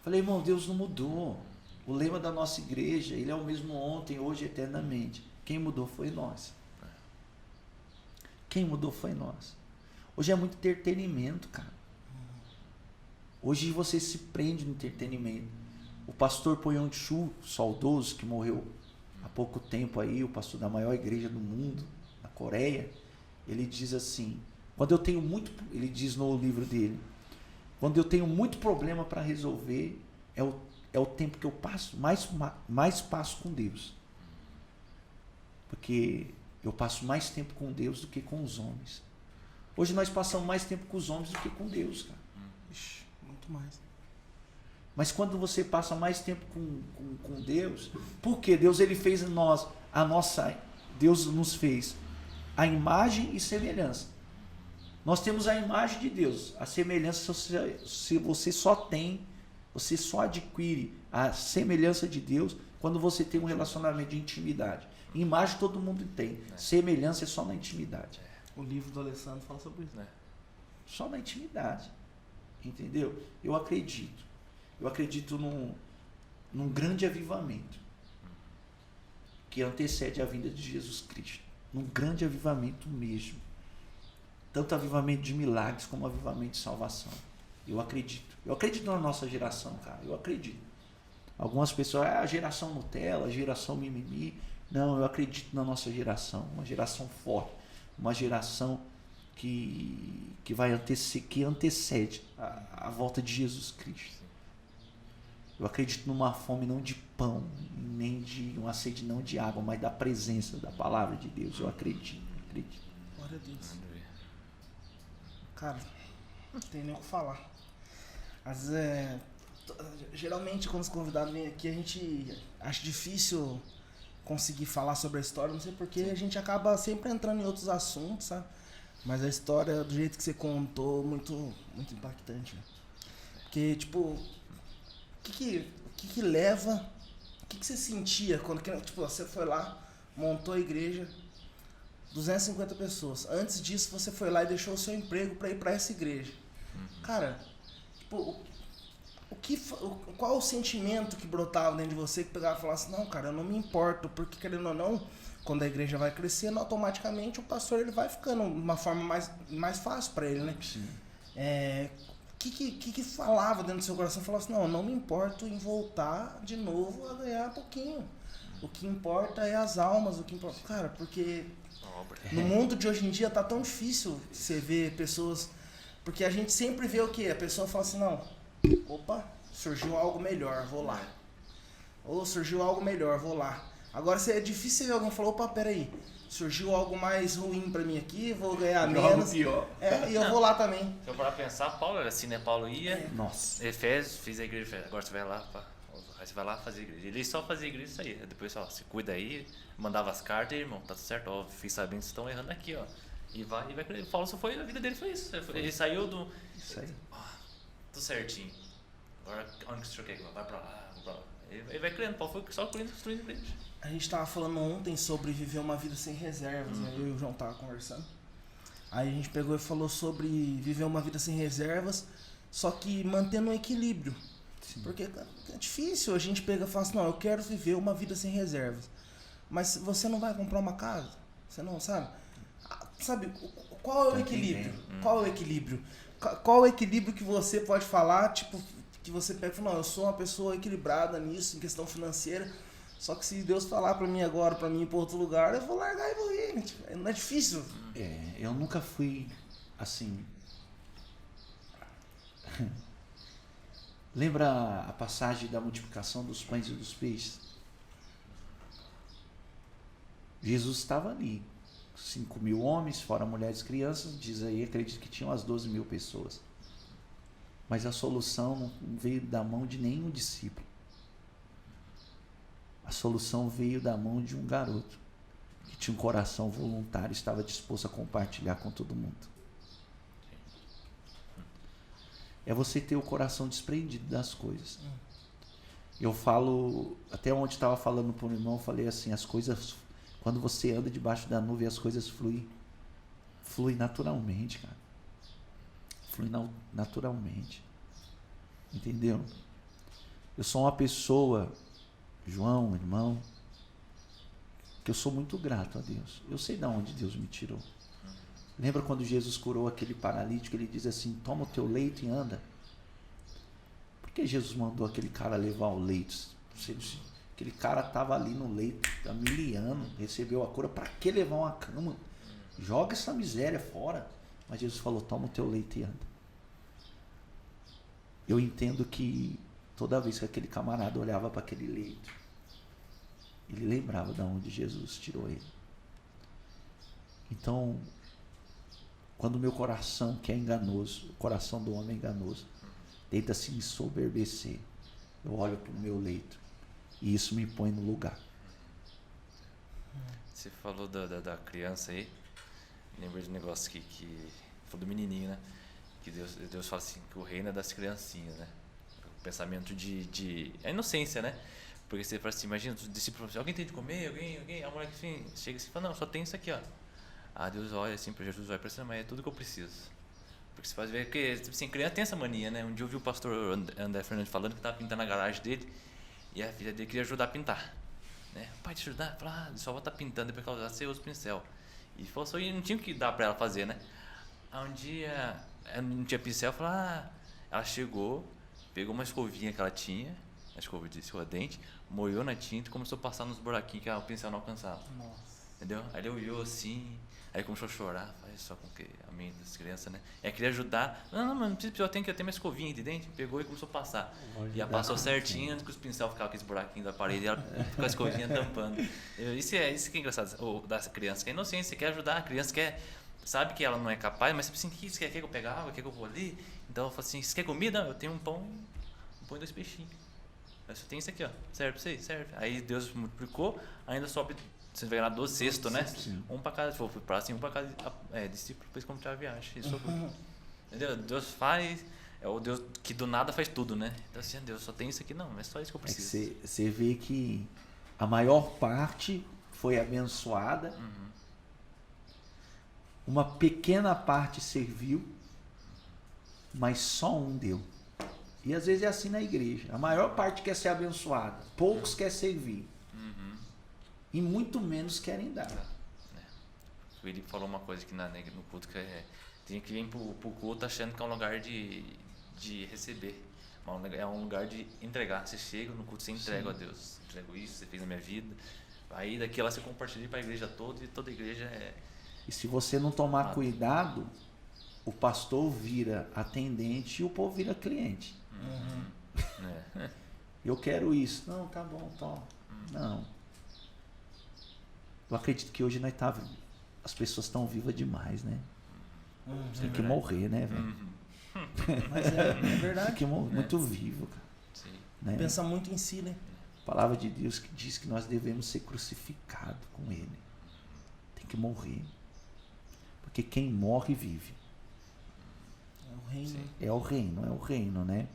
falei, irmão, Deus não mudou. O lema da nossa igreja, ele é o mesmo ontem, hoje, eternamente. Quem mudou foi nós. Quem mudou foi nós. Hoje é muito entretenimento, cara. Hoje você se prende no entretenimento. O pastor Poyon Chu, saudoso, que morreu há pouco tempo aí, o pastor da maior igreja do mundo, na Coreia, ele diz assim, quando eu tenho muito, ele diz no livro dele, quando eu tenho muito problema para resolver, é o tempo que eu passo, mais passo com Deus. Porque eu passo mais tempo com Deus do que com os homens. Hoje nós passamos mais tempo com os homens do que com Deus, cara. Ixi, muito mais. Mas quando você passa mais tempo com Deus, porque Deus ele fez em nós Deus nos fez a imagem e semelhança. Nós temos a imagem de Deus, a semelhança, se você só adquire a semelhança de Deus quando você tem um relacionamento de intimidade. Imagem todo mundo tem, semelhança é só na intimidade. O livro do Alessandro fala sobre isso, né? Só na intimidade, entendeu? Eu acredito num grande avivamento que antecede a vinda de Jesus Cristo, num grande avivamento mesmo. Tanto avivamento de milagres como avivamento de salvação. Eu acredito na nossa geração, cara. Eu acredito. Algumas pessoas, a geração Nutella, a geração mimimi. Não, eu acredito na nossa geração. Uma geração forte. Uma geração que antecede a volta de Jesus Cristo. Eu acredito numa fome não de pão, nem de uma sede não de água, mas da presença da palavra de Deus. Eu acredito. Glória a Deus. Cara, não tem nem o que falar. Às vezes, geralmente quando os convidados vêm aqui, a gente acha difícil conseguir falar sobre a história, não sei porquê, a gente acaba sempre entrando em outros assuntos, sabe? Mas a história, do jeito que você contou, muito, muito impactante, né? Porque, tipo, o que leva, o que você sentia quando, tipo, você foi lá, montou a igreja, 250 pessoas. Antes disso, você foi lá e deixou o seu emprego para ir para essa igreja. Cara, tipo, qual o sentimento que brotava dentro de você que pegava e falava assim, não, cara, eu não me importo, porque querendo ou não, quando a igreja vai crescendo, automaticamente o pastor ele vai ficando de uma forma mais fácil para ele, né? Sim. Que falava dentro do seu coração? Falava assim, não, eu não me importo em voltar de novo a ganhar pouquinho. O que importa é as almas, o que importa... Cara, porque no mundo de hoje em dia tá tão difícil você ver pessoas... Porque a gente sempre vê o quê? A pessoa fala assim, não, opa, surgiu algo melhor, vou lá. Ou surgiu algo melhor, vou lá. Agora é difícil ver alguém falar, opa, peraí, surgiu algo mais ruim pra mim aqui, vou ganhar menos. Pior. E eu vou lá também. Se eu parar pra pensar, Paulo era assim, né? Paulo ia, Nossa. Efésios, fiz a igreja, agora você vai lá, aí você vai lá fazer a igreja. Ele só fazia a igreja e saía. Depois, ó, se cuida aí, mandava as cartas, e, irmão, tá tudo certo, ó, fiz sabendo que vocês estão errando aqui, ó. E vai. Paulo só foi, a vida dele foi isso. Ele saiu do. Isso aí. Tudo certinho. Agora, onde que o senhor quer que vai pra lá, vou pra lá. Ele vai crendo, Paulo foi só construindo igreja. A gente tava falando ontem sobre viver uma vida sem reservas, né? Eu e o João tava conversando. Aí a gente pegou e falou sobre viver uma vida sem reservas, só que mantendo um equilíbrio. Sim. Porque é difícil a gente pegar e falar assim, não, eu quero viver uma vida sem reservas. Mas você não vai comprar uma casa, você não sabe? Sabe, qual é o equilíbrio? Qual é o equilíbrio? Qual é o equilíbrio que você pode falar, tipo, que você pega e fala, não, eu sou uma pessoa equilibrada nisso, em questão financeira, só que se Deus falar pra mim agora, pra mim ir pra outro lugar, eu vou largar e vou ir. Tipo, não é difícil. Eu nunca fui assim. Lembra a passagem da multiplicação dos pães e dos peixes? Jesus estava ali. 5.000 homens, fora mulheres e crianças, diz aí, acredito que tinham as 12.000 pessoas. Mas a solução não veio da mão de nenhum discípulo. A solução veio da mão de um garoto que tinha um coração voluntário e estava disposto a compartilhar com todo mundo. É você ter o coração desprendido das coisas. Eu falo, até ontem estava falando para um irmão, falei assim, as coisas, quando você anda debaixo da nuvem, as coisas fluem naturalmente, cara. Flui naturalmente. Entendeu? Eu sou uma pessoa, João, irmão, que eu sou muito grato a Deus. Eu sei de onde Deus me tirou. Lembra quando Jesus curou aquele paralítico, ele diz assim, toma o teu leito e anda. Por que Jesus mandou aquele cara levar o leito? Aquele cara estava ali no leito há 1000 anos, recebeu a cura, para que levar uma cama? Joga essa miséria fora. Mas Jesus falou, toma o teu leito e anda. Eu entendo que toda vez que aquele camarada olhava para aquele leito, ele lembrava de onde Jesus tirou ele. Então, quando o meu coração, que é enganoso, o coração do homem é enganoso, tenta se ensoberbecer, eu olho para o meu leito e isso me põe no lugar. Você falou da criança aí, lembrei de um negócio que falou do menininho, né? Que Deus fala assim, que o reino é das criancinhas, né? O pensamento de a inocência, né? Porque você fala assim, imagina, os discípulos, alguém tem de comer, alguém, a mulher que assim, chega assim e fala, não, só tem isso aqui, ó. Ah, Deus olha assim para Jesus, olha para você, mas é tudo que eu preciso. Porque você faz ver que, tipo assim, criança tem essa mania, né? Um dia eu vi o pastor André Fernandes falando que estava pintando a garagem dele e a filha dele queria ajudar a pintar. Né? Pai, te ajudar? Fala, só vou estar pintando, depois que ela usasse, eu uso o pincel. E falou só, e não tinha o que dar para ela fazer, né? Aí um dia, ela não tinha pincel, ela chegou, pegou uma escovinha que ela tinha, a escova de dente, molhou na tinta e começou a passar nos buraquinhos que o pincel não alcançava. Nossa. Entendeu? Aí ele olhou assim, aí começou a chorar, faz só com que a mente das crianças, né? Aí queria ajudar, não precisa, eu tenho uma escovinha de dente, pegou e começou a passar. E ela passou certinho, antes que os pincel ficavam com esse buraquinho da parede, e ela ficou a escovinha tampando. Isso que é engraçado, das crianças, que é inocência, você quer ajudar, a criança sabe que ela não é capaz, mas você pensa assim, quer que eu pegue água, quer que eu vou ali? Então eu falo assim, você quer comida? Eu tenho um pão e 2 peixinhos. Eu só tenho isso aqui, ó, serve pra você? Serve. Aí Deus multiplicou, ainda sobe. Você vai ganhar 12 cestos, né? Sim. Um para cada, se for para assim, um para cada discípulo, depois como a viagem. Isso entendeu? Deus faz, é o Deus que do nada faz tudo, né? Então assim, Deus só tem isso aqui, não, é só isso que eu preciso. Você vê que a maior parte foi abençoada, uma pequena parte serviu, mas só um deu. E às vezes é assim na igreja. A maior parte quer ser abençoada, poucos quer servir. E muito menos querem dar. O Felipe falou uma coisa aqui no culto que tem que vir pro culto achando que é um lugar de receber. É um lugar de entregar. Você chega no culto, você entrega a Deus. Entrego isso, você fez na minha vida. Aí daqui lá você compartilha para a igreja toda e toda a igreja é... E se você não tomar cuidado, o pastor vira atendente e o povo vira cliente. Eu quero isso. Não, tá bom, toma. Não. Eu acredito que hoje as pessoas estão vivas demais, né? Tem que morrer, né, velho? Mas é verdade. Tem que morrer muito vivo, cara. Sim. Né? Pensa muito em si, né? A palavra de Deus que diz que nós devemos ser crucificados com Ele. Tem que morrer. Porque quem morre vive. É o reino. Sim. É o reino, né?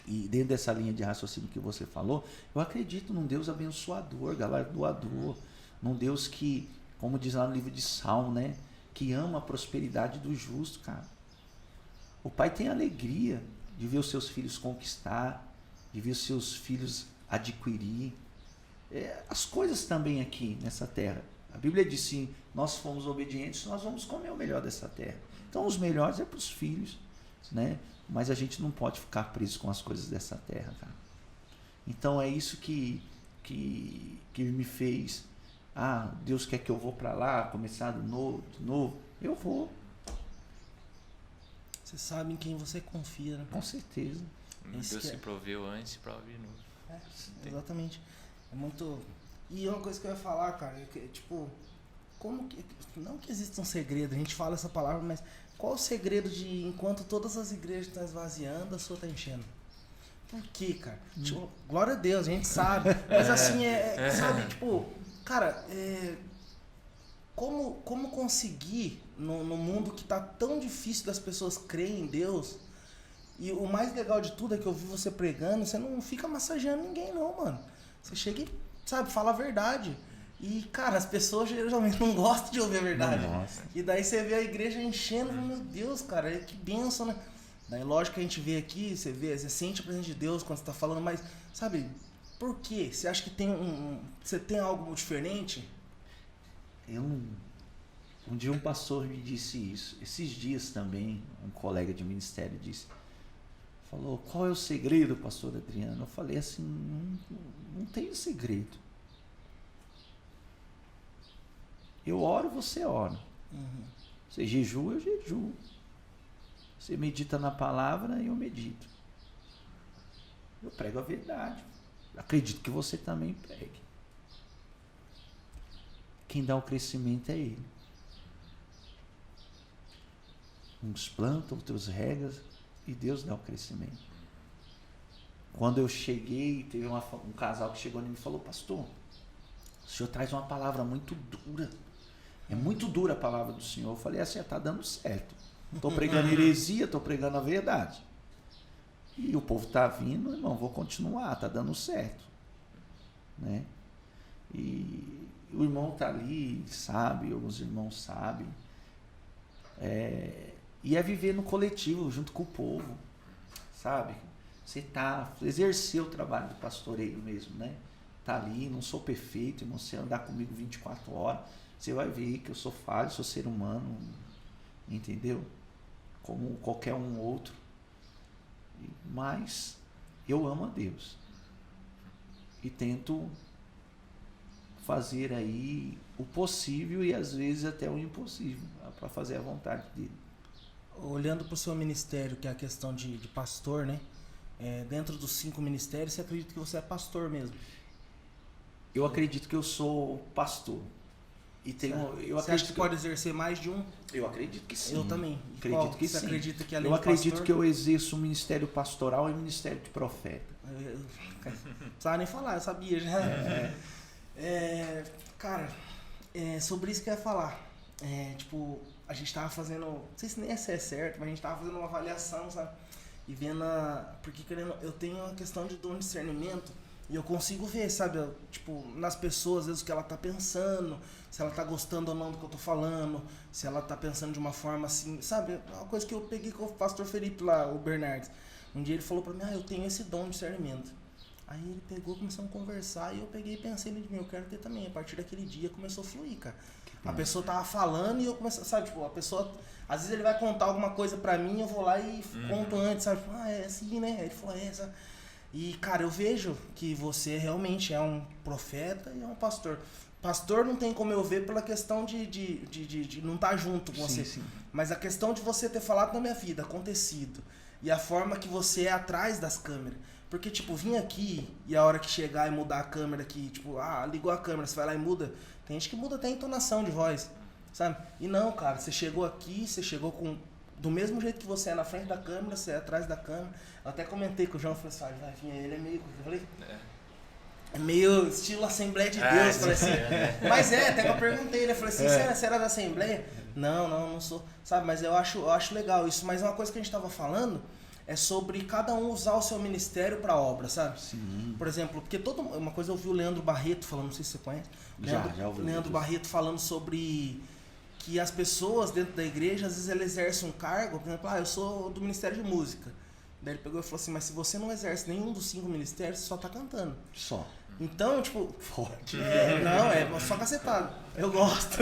E dentro dessa linha de raciocínio que você falou, eu acredito num Deus abençoador, galardoador, num Deus que, como diz lá no livro de Salmo, né? Que ama a prosperidade do justo, cara. O pai tem alegria de ver os seus filhos conquistar, de ver os seus filhos adquirir. As coisas também aqui nessa terra. A Bíblia diz assim, nós fomos obedientes, nós vamos comer o melhor dessa terra. Então os melhores é para os filhos, né? Mas a gente não pode ficar preso com as coisas dessa terra, cara. Então é isso que me fez... Deus quer que eu vou para lá, começar de novo. Eu vou. Você sabe em quem você confia, né? Com certeza. Deus se proveu antes e prova de novo. Exatamente. É muito... E uma coisa que eu ia falar, cara, é que, tipo, como que... Não que exista um segredo, a gente fala essa palavra, mas qual o segredo de, enquanto todas as igrejas estão esvaziando, a sua está enchendo? Por quê, cara? Tipo, glória a Deus, a gente sabe. Mas assim, sabe, tipo... Cara, como conseguir no mundo que tá tão difícil das pessoas crerem em Deus, e o mais legal de tudo é que eu vi você pregando, você não fica massageando ninguém não, mano. Você chega e, sabe, fala a verdade. E, cara, as pessoas geralmente não gostam de ouvir a verdade. E daí você vê a igreja enchendo, meu Deus, cara, que bênção, né? Daí lógico que a gente vê aqui, você sente a presença de Deus quando você tá falando, mas, sabe... Por quê? Você acha que tem você tem algo diferente? Um dia um pastor me disse isso. Esses dias também, um colega de ministério falou, qual é o segredo, pastor Adriano? Eu falei assim, não tem segredo. Eu oro, você ora. Você jejua, eu jejuo. Você medita na palavra, eu medito. Eu prego a verdade. Acredito que você também pregue. Quem dá o crescimento é Ele. Uns plantam, outros regam, e Deus dá o crescimento. Quando eu cheguei, teve um casal que chegou em mim e falou: pastor, o senhor traz uma palavra muito dura. É muito dura a palavra do Senhor. Eu falei assim: está dando certo. Não estou pregando heresia, estou pregando a verdade. E o povo está vindo, irmão, vou continuar, está dando certo. Né? E o irmão está ali, sabe, alguns irmãos sabem. E é viver no coletivo, junto com o povo, sabe? Você exercer o trabalho do pastoreio mesmo, né? Tá ali, não sou perfeito, irmão, você andar comigo 24 horas, você vai ver que eu sou falho, sou ser humano, entendeu? Como qualquer um outro. Mas eu amo a Deus. E tento fazer aí o possível e às vezes até o impossível para fazer a vontade dele. Olhando para o seu ministério, que é a questão de pastor, né? Dentro dos 5 ministérios, você acredita que você é pastor mesmo? Eu acredito que eu sou pastor. E você acha que pode exercer mais de um? Eu acredito que sim. Eu também. Acredito que você sim. Acredita que além eu de acredito pastor, que eu exerço o ministério pastoral e o ministério de profeta. Não precisava nem falar, eu sabia já. Cara, sobre isso que eu ia falar. Tipo, a gente tava fazendo, não sei se nem é certo, mas a gente tava fazendo uma avaliação, sabe? E vendo porque eu tenho uma questão de dom de discernimento e eu consigo ver, sabe? Tipo, nas pessoas, às vezes, o que ela tá pensando, se ela tá gostando ou não do que eu tô falando, se ela tá pensando de uma forma assim, sabe? Uma coisa que eu peguei com o pastor Felipe lá, o Bernardes. Um dia ele falou pra mim: eu tenho esse dom de discernimento. Aí ele pegou, começamos a conversar e eu peguei e pensei em mim, eu quero ter também. A partir daquele dia começou a fluir, cara. A pessoa tava falando e eu comecei, sabe, tipo, a pessoa, às vezes ele vai contar alguma coisa pra mim, eu vou lá e conto antes, sabe, tipo, é assim, né? Aí ele falou, sabe? E, cara, eu vejo que você realmente é um profeta e é um pastor. Pastor não tem como eu ver pela questão de não estar junto com você. Sim. Mas a questão de você ter falado na minha vida, acontecido, e a forma que você é atrás das câmeras. Porque, tipo, vim aqui e a hora que chegar e mudar a câmera aqui, tipo, ligou a câmera, você vai lá e muda. Tem gente que muda até a entonação de voz, sabe? E não, cara, você chegou aqui, você chegou do mesmo jeito que você é na frente da câmera, você é atrás da câmera. Eu até comentei com o João, falei assim, vai vir, ele é meio, eu falei, é meio estilo Assembleia de Deus, falei assim. Mas até que eu perguntei, né? Falei assim, você era da Assembleia? Não sou, sabe? Mas eu acho legal isso. Mas uma coisa que a gente tava falando é sobre cada um usar o seu ministério para obra, sabe? Sim. Por exemplo, porque uma coisa eu ouvi o Leandro Barreto falando, não sei se você conhece. Já ouvi. Leandro Barreto falando sobre que as pessoas dentro da igreja, às vezes, ela exerce um cargo, por exemplo, eu sou do Ministério de Música. Daí ele pegou e falou assim, mas se você não exerce nenhum dos 5 ministérios, você só tá cantando. Só. Então, tipo... Forte. Só cacetado. Eu gosto.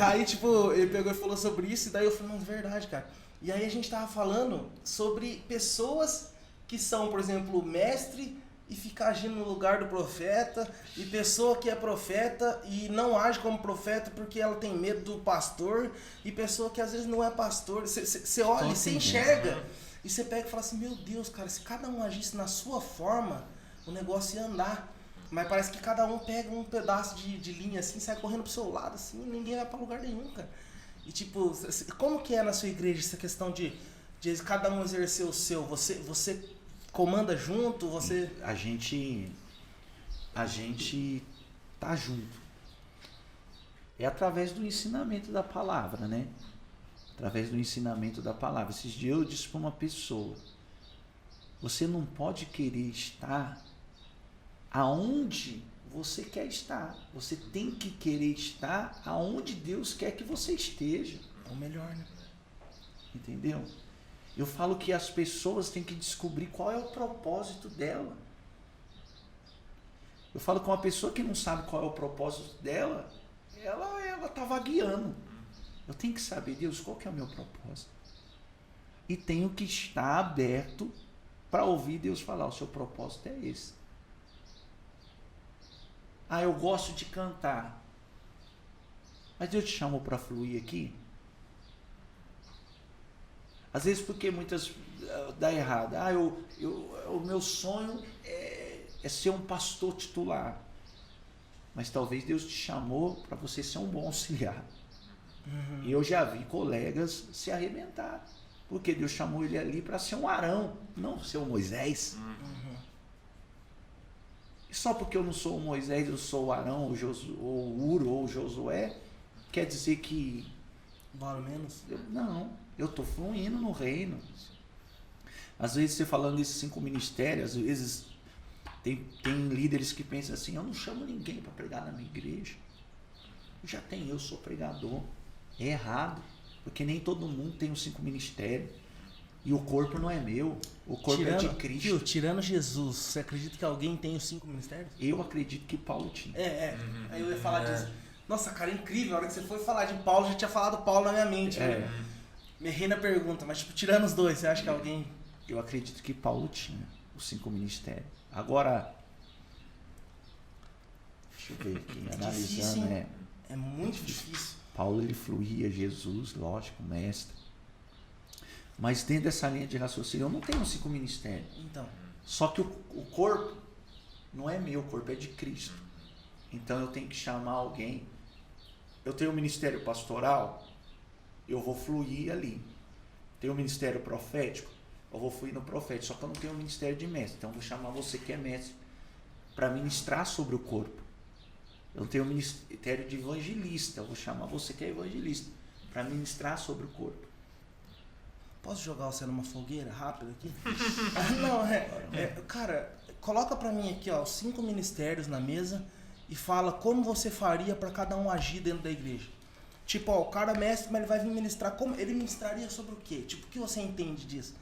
Aí, tipo, ele pegou e falou sobre isso, e daí eu falei, não, é verdade, cara. E aí a gente tava falando sobre pessoas que são, por exemplo, mestre e fica agindo no lugar do profeta, e pessoa que é profeta e não age como profeta porque ela tem medo do pastor, e pessoa que às vezes não é pastor. Você olha e você enxerga, e você pega e fala assim, meu Deus, cara, se cada um agisse na sua forma, o negócio ia andar. Mas parece que cada um pega um pedaço de linha assim, sai correndo pro seu lado assim, e ninguém vai pra lugar nenhum, cara. E tipo, como que é na sua igreja essa questão de cada um exercer o seu? Você comanda junto? Você... A gente tá junto. É através do ensinamento da palavra, né? Através do ensinamento da palavra. Esses dias eu disse para uma pessoa, você não pode querer estar aonde você quer estar. Você tem que querer estar aonde Deus quer que você esteja. É o melhor, né? Entendeu? Eu falo que as pessoas têm que descobrir qual é o propósito dela. Eu falo que uma pessoa que não sabe qual é o propósito dela, ela tá vagueando. Eu tenho que saber, Deus, qual que é o meu propósito? E tenho que estar aberto para ouvir Deus falar, o seu propósito é esse. Eu gosto de cantar. Mas Deus te chamou para fluir aqui? Às vezes porque muitas dá errado. O meu sonho é ser um pastor titular. Mas talvez Deus te chamou para você ser um bom auxiliar. E eu já vi colegas se arrebentar. Porque Deus chamou ele ali para ser um Arão, não ser um Moisés. E só porque eu não sou o Moisés, eu sou o Arão, ou o Uro, ou o Josué, quer dizer que... Vale menos? Não, eu estou fluindo no reino. Às vezes você falando desses 5 ministérios, às vezes tem líderes que pensam assim, eu não chamo ninguém para pregar na minha igreja. Eu sou pregador. É errado, porque nem todo mundo tem os 5 ministérios. E o corpo não é meu, o corpo é de Cristo. Tirando Jesus, você acredita que alguém tem os 5 ministérios? Eu acredito que Paulo tinha. Aí eu ia falar disso. Nossa, cara, é incrível. A hora que você foi falar de Paulo, já tinha falado Paulo na minha mente. Me errei na pergunta, mas tipo, tirando os dois, você acha que alguém... Eu acredito que Paulo tinha os 5 ministérios. Agora, deixa eu ver aqui, analisando. Difícil, é muito difícil. Paulo, ele fluía Jesus, lógico, mestre. Mas dentro dessa linha de raciocínio, eu não tenho 5 ministérios. Então. Só que o corpo não é meu, o corpo é de Cristo. Então eu tenho que chamar alguém. Eu tenho um ministério pastoral, eu vou fluir ali. Tenho um ministério profético, eu vou fluir no profético. Só que eu não tenho um ministério de mestre. Então eu vou chamar você que é mestre para ministrar sobre o corpo. Eu não tenho um ministério de evangelista, eu vou chamar você que é evangelista para ministrar sobre o corpo. Posso jogar você numa fogueira rápido aqui? Não, cara, coloca pra mim aqui, ó, os 5 ministérios na mesa e fala como você faria para cada um agir dentro da igreja. Tipo, ó, o cara é mestre, mas ele vai vir ministrar. Como ele ministraria sobre o quê? Tipo, o que você entende disso?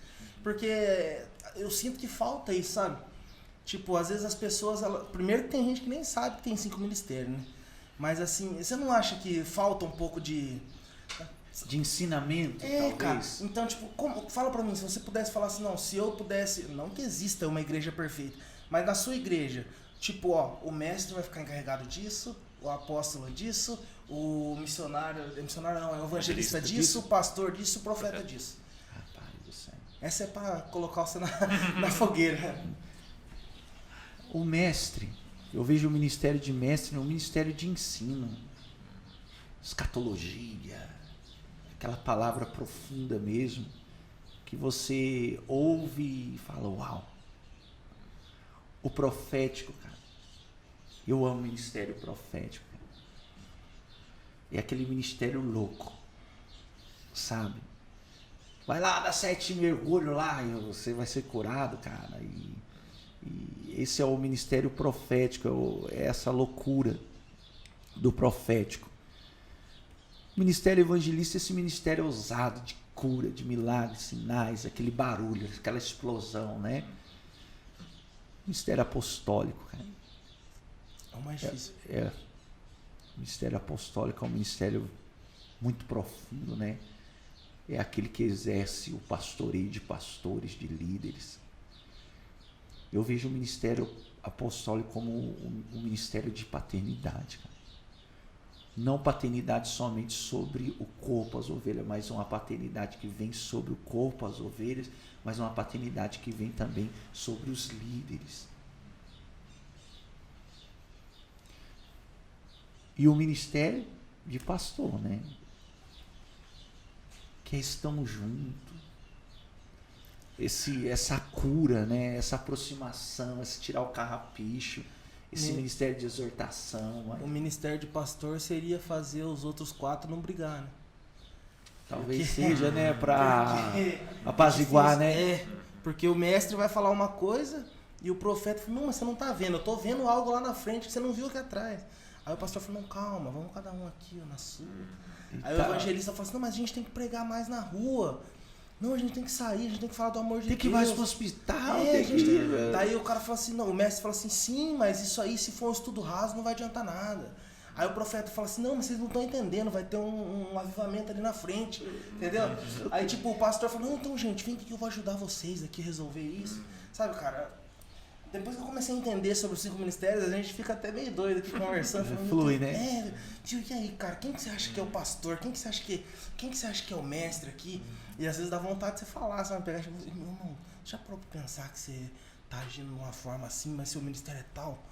Porque eu sinto que falta isso, sabe? Tipo, às vezes as pessoas... Primeiro que tem gente que nem sabe que tem 5 ministérios, né? Mas assim, você não acha que falta um pouco de ensinamento, talvez? Cara, então, tipo, fala pra mim, se você pudesse falar assim, não, se eu pudesse, não que exista uma igreja perfeita, mas na sua igreja, tipo, ó, o mestre vai ficar encarregado disso, o apóstolo disso, o missionário não, é o evangelista disso, o pastor disso, o profeta disso. Rapaz do céu. Essa é pra colocar você na fogueira. O mestre, eu vejo o ministério de mestre, um ministério de ensino, escatologia, aquela palavra profunda mesmo, que você ouve e fala, uau. O profético, cara. Eu amo o ministério profético. Cara. É aquele ministério louco, sabe? Vai lá, dá 7 mergulhos lá e você vai ser curado, cara. E esse é o ministério profético, é essa loucura do profético. O ministério evangelista, esse ministério ousado de cura, de milagres, sinais, aquele barulho, aquela explosão, né? Ministério apostólico, cara. É o mais difícil. O ministério apostólico é um ministério muito profundo, né? É aquele que exerce o pastoreio de pastores, de líderes. Eu vejo o ministério apostólico como um ministério de paternidade, cara. Não paternidade somente sobre o corpo, as ovelhas, mas uma paternidade que vem sobre o corpo, as ovelhas, mas uma paternidade que vem também sobre os líderes. E o ministério de pastor, né? Que é estamos juntos. Essa cura, né? Essa aproximação, esse tirar o carrapicho. Esse ministério de exortação. O ministério de pastor seria fazer os outros 4 não brigar, né? Talvez seja, né? Pra apaziguar, né? Porque o mestre vai falar uma coisa e o profeta fala, não, mas você não tá vendo, eu tô vendo algo lá na frente que você não viu aqui atrás. Aí o pastor falou, não, calma, vamos cada um aqui, ó, na sua. Aí o evangelista fala assim, não, mas a gente tem que pregar mais na rua. Não, a gente tem que sair, a gente tem que falar do amor de Deus. Tem que ir mais pro hospital. Daí o cara fala assim, não, o mestre fala assim, sim, mas isso aí, se for um estudo raso, não vai adiantar nada. Aí o profeta fala assim, não, mas vocês não estão entendendo, vai ter um avivamento ali na frente, entendeu? Aí tipo, o pastor fala, não, então gente, vem aqui que eu vou ajudar vocês aqui a resolver isso. Sabe, cara, Depois que eu comecei a entender sobre os 5 ministérios, a gente fica até meio doido aqui conversando. Flui, né? Tio, e aí, cara, quem que você acha que é o pastor? Quem que você acha que é o mestre aqui? E às vezes dá vontade de você falar, sabe? Pegar e falar, meu irmão, já parou pra pensar que você tá agindo de uma forma assim, mas seu ministério é tal?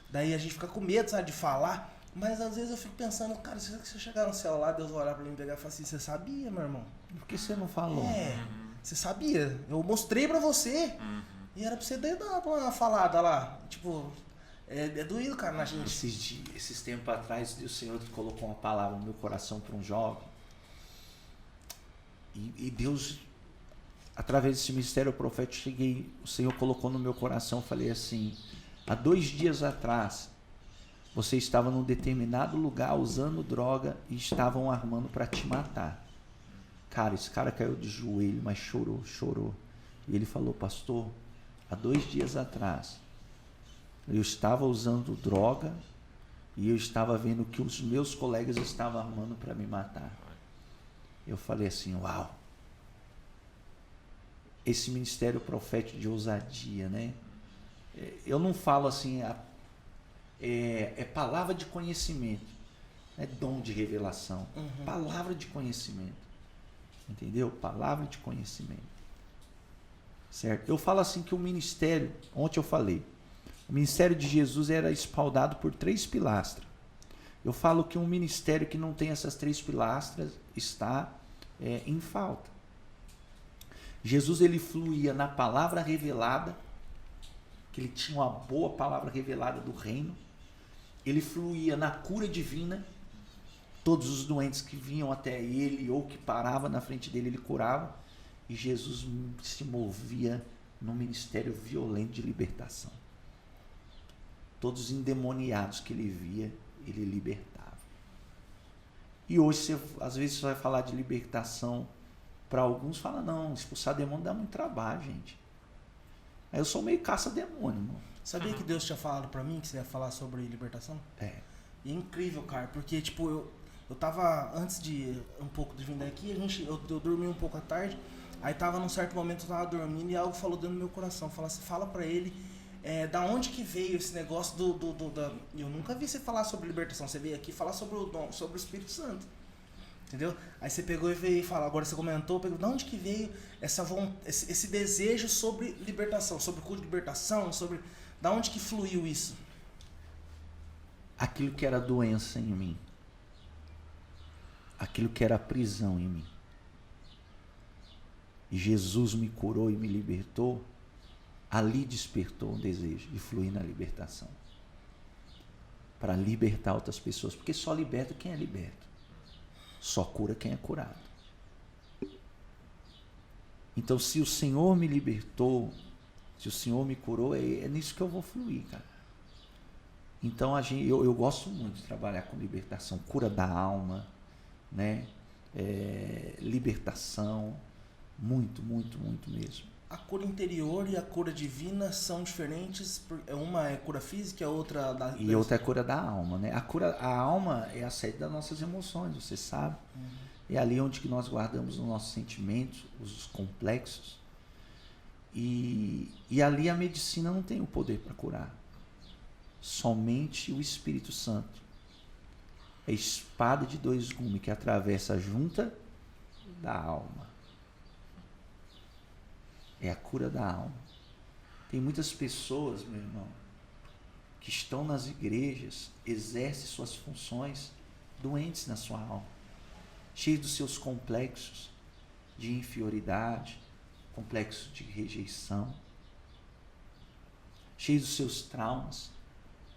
Daí a gente fica com medo, sabe, de falar. Mas às vezes eu fico pensando, cara, se eu chegar no céu lá, Deus vai olhar pra mim e pegar e falar assim, você sabia, meu irmão? Por que você não falou? Você sabia? Eu mostrei pra você. E era pra você dar uma falada lá. Tipo, é doído, cara, na gente. Esses tempos atrás, o Senhor colocou uma palavra no meu coração para um jovem. E Deus, através desse ministério profético, o Senhor colocou no meu coração, falei assim, há 2 dias atrás, você estava num determinado lugar usando droga e estavam armando para te matar. Cara, esse cara caiu de joelho, mas chorou. E ele falou, pastor, há 2 dias atrás, eu estava usando droga e eu estava vendo que os meus colegas estavam armando para me matar. Eu falei assim, uau, esse ministério profético de ousadia, né? Eu não falo assim, é palavra de conhecimento, é dom de revelação, palavra de conhecimento, entendeu? Palavra de conhecimento. Certo? Eu falo assim que o ministério, ontem eu falei, o ministério de Jesus era espaldado por 3 pilastras. Eu falo que um ministério que não tem essas 3 pilastras está em falta. Jesus, ele fluía na palavra revelada, que ele tinha uma boa palavra revelada do reino. Ele fluía na cura divina. Todos os doentes que vinham até ele ou que paravam na frente dele, ele curava. E Jesus se movia num ministério violento de libertação. Todos os endemoniados que ele via, ele libertava. E hoje, às vezes, você vai falar de libertação para alguns, fala, não, expulsar demônio dá muito trabalho, gente. Aí eu sou meio caça-demônio, irmão. Sabia que Deus tinha falado para mim que você ia falar sobre libertação? E é incrível, cara, porque, tipo, eu tava, antes de um pouco de vir daqui, eu dormi um pouco à tarde. Aí tava num certo momento, eu tava dormindo e algo falou dentro do meu coração. Fala pra ele da onde que veio esse negócio eu nunca vi você falar sobre libertação. Você veio aqui falar sobre o dom, sobre o Espírito Santo. Entendeu? Aí você pegou e veio e falou, agora você comentou, de onde que veio esse desejo sobre libertação, sobre culto de libertação, da onde que fluiu isso? Aquilo que era doença em mim. Aquilo que era prisão em mim. E Jesus me curou e me libertou, ali despertou um desejo de fluir na libertação. Para libertar outras pessoas, porque só liberta quem é liberto. Só cura quem é curado. Então, se o Senhor me libertou, se o Senhor me curou, é nisso que eu vou fluir, cara. Então, eu gosto muito de trabalhar com libertação, cura da alma, né? Libertação, muito, muito, muito mesmo. A cura interior e a cura divina são diferentes? Uma é cura física, a outra... E outra é a cura da alma, né? A alma é a sede das nossas emoções, você sabe. É ali onde que nós guardamos os nossos sentimentos, os complexos. E ali a medicina não tem o poder para curar. Somente o Espírito Santo. É a espada de 2 gumes que atravessa a junta da alma. É a cura da alma. Tem muitas pessoas, meu irmão, que estão nas igrejas, exercem suas funções doentes na sua alma, cheios dos seus complexos de inferioridade, complexo de rejeição, cheios dos seus traumas,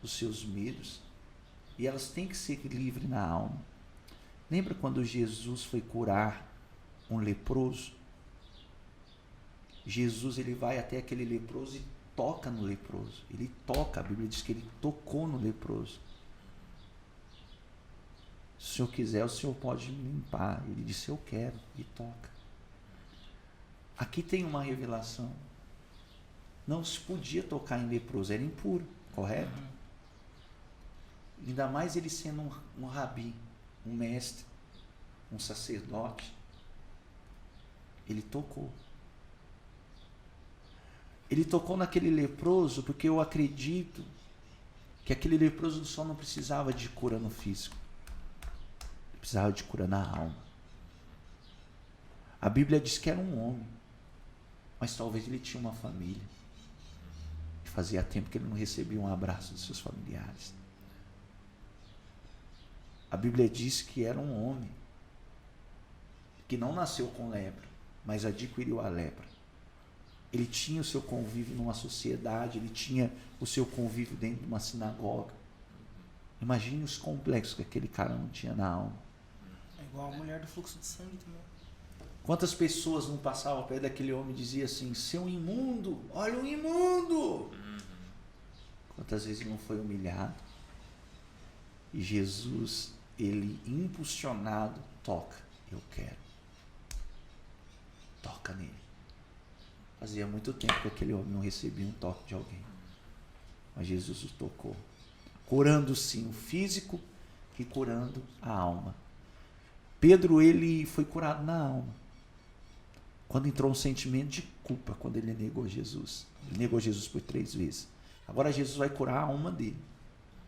dos seus medos, e elas têm que ser livres na alma. Lembra quando Jesus foi curar um leproso? Jesus, ele vai até aquele leproso e toca no leproso. Ele toca, a Bíblia diz que ele tocou no leproso. Se o Senhor quiser, o Senhor pode me limpar. Ele disse, eu quero, e toca. Aqui tem uma revelação. Não se podia tocar em leproso, era impuro, correto? Ainda mais ele sendo um rabi, um mestre, um sacerdote. Ele tocou. Ele tocou naquele leproso porque eu acredito que aquele leproso só não precisava de cura no físico. Ele precisava de cura na alma. A Bíblia diz que era um homem, mas talvez ele tinha uma família. E fazia tempo que ele não recebia um abraço dos seus familiares. A Bíblia diz que era um homem que não nasceu com lepra, mas adquiriu a lepra. Ele tinha o seu convívio numa sociedade, ele tinha o seu convívio dentro de uma sinagoga. Imagine os complexos que aquele cara não tinha na alma. É igual a mulher do fluxo de sangue também. Quantas pessoas não passavam ao pé daquele homem e diziam assim, seu imundo, olha o imundo. Quantas vezes não foi humilhado? E Jesus, ele impulsionado, toca, eu quero. Toca nele. Fazia muito tempo que aquele homem não recebia um toque de alguém. Mas Jesus o tocou. Curando sim o físico e curando a alma. Pedro, ele foi curado na alma. Quando entrou um sentimento de culpa, quando ele negou Jesus. Ele negou Jesus por 3 vezes. Agora Jesus vai curar a alma dele.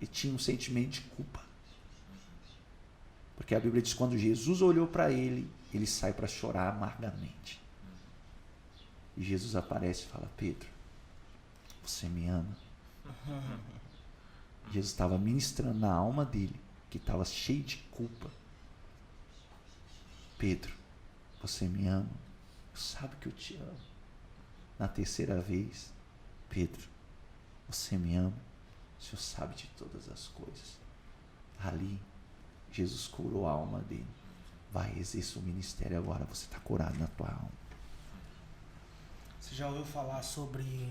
Ele tinha um sentimento de culpa. Porque a Bíblia diz que quando Jesus olhou para ele, ele sai para chorar amargamente. E Jesus aparece e fala, Pedro, você me ama? Jesus estava ministrando na alma dele, que estava cheio de culpa. Pedro, você me ama? Sabe que eu te amo. Na 3ª vez, Pedro, você me ama? O Senhor sabe de todas as coisas. Ali, Jesus curou a alma dele. Vai, exerça o ministério agora, você está curado na tua alma. Você já ouviu falar sobre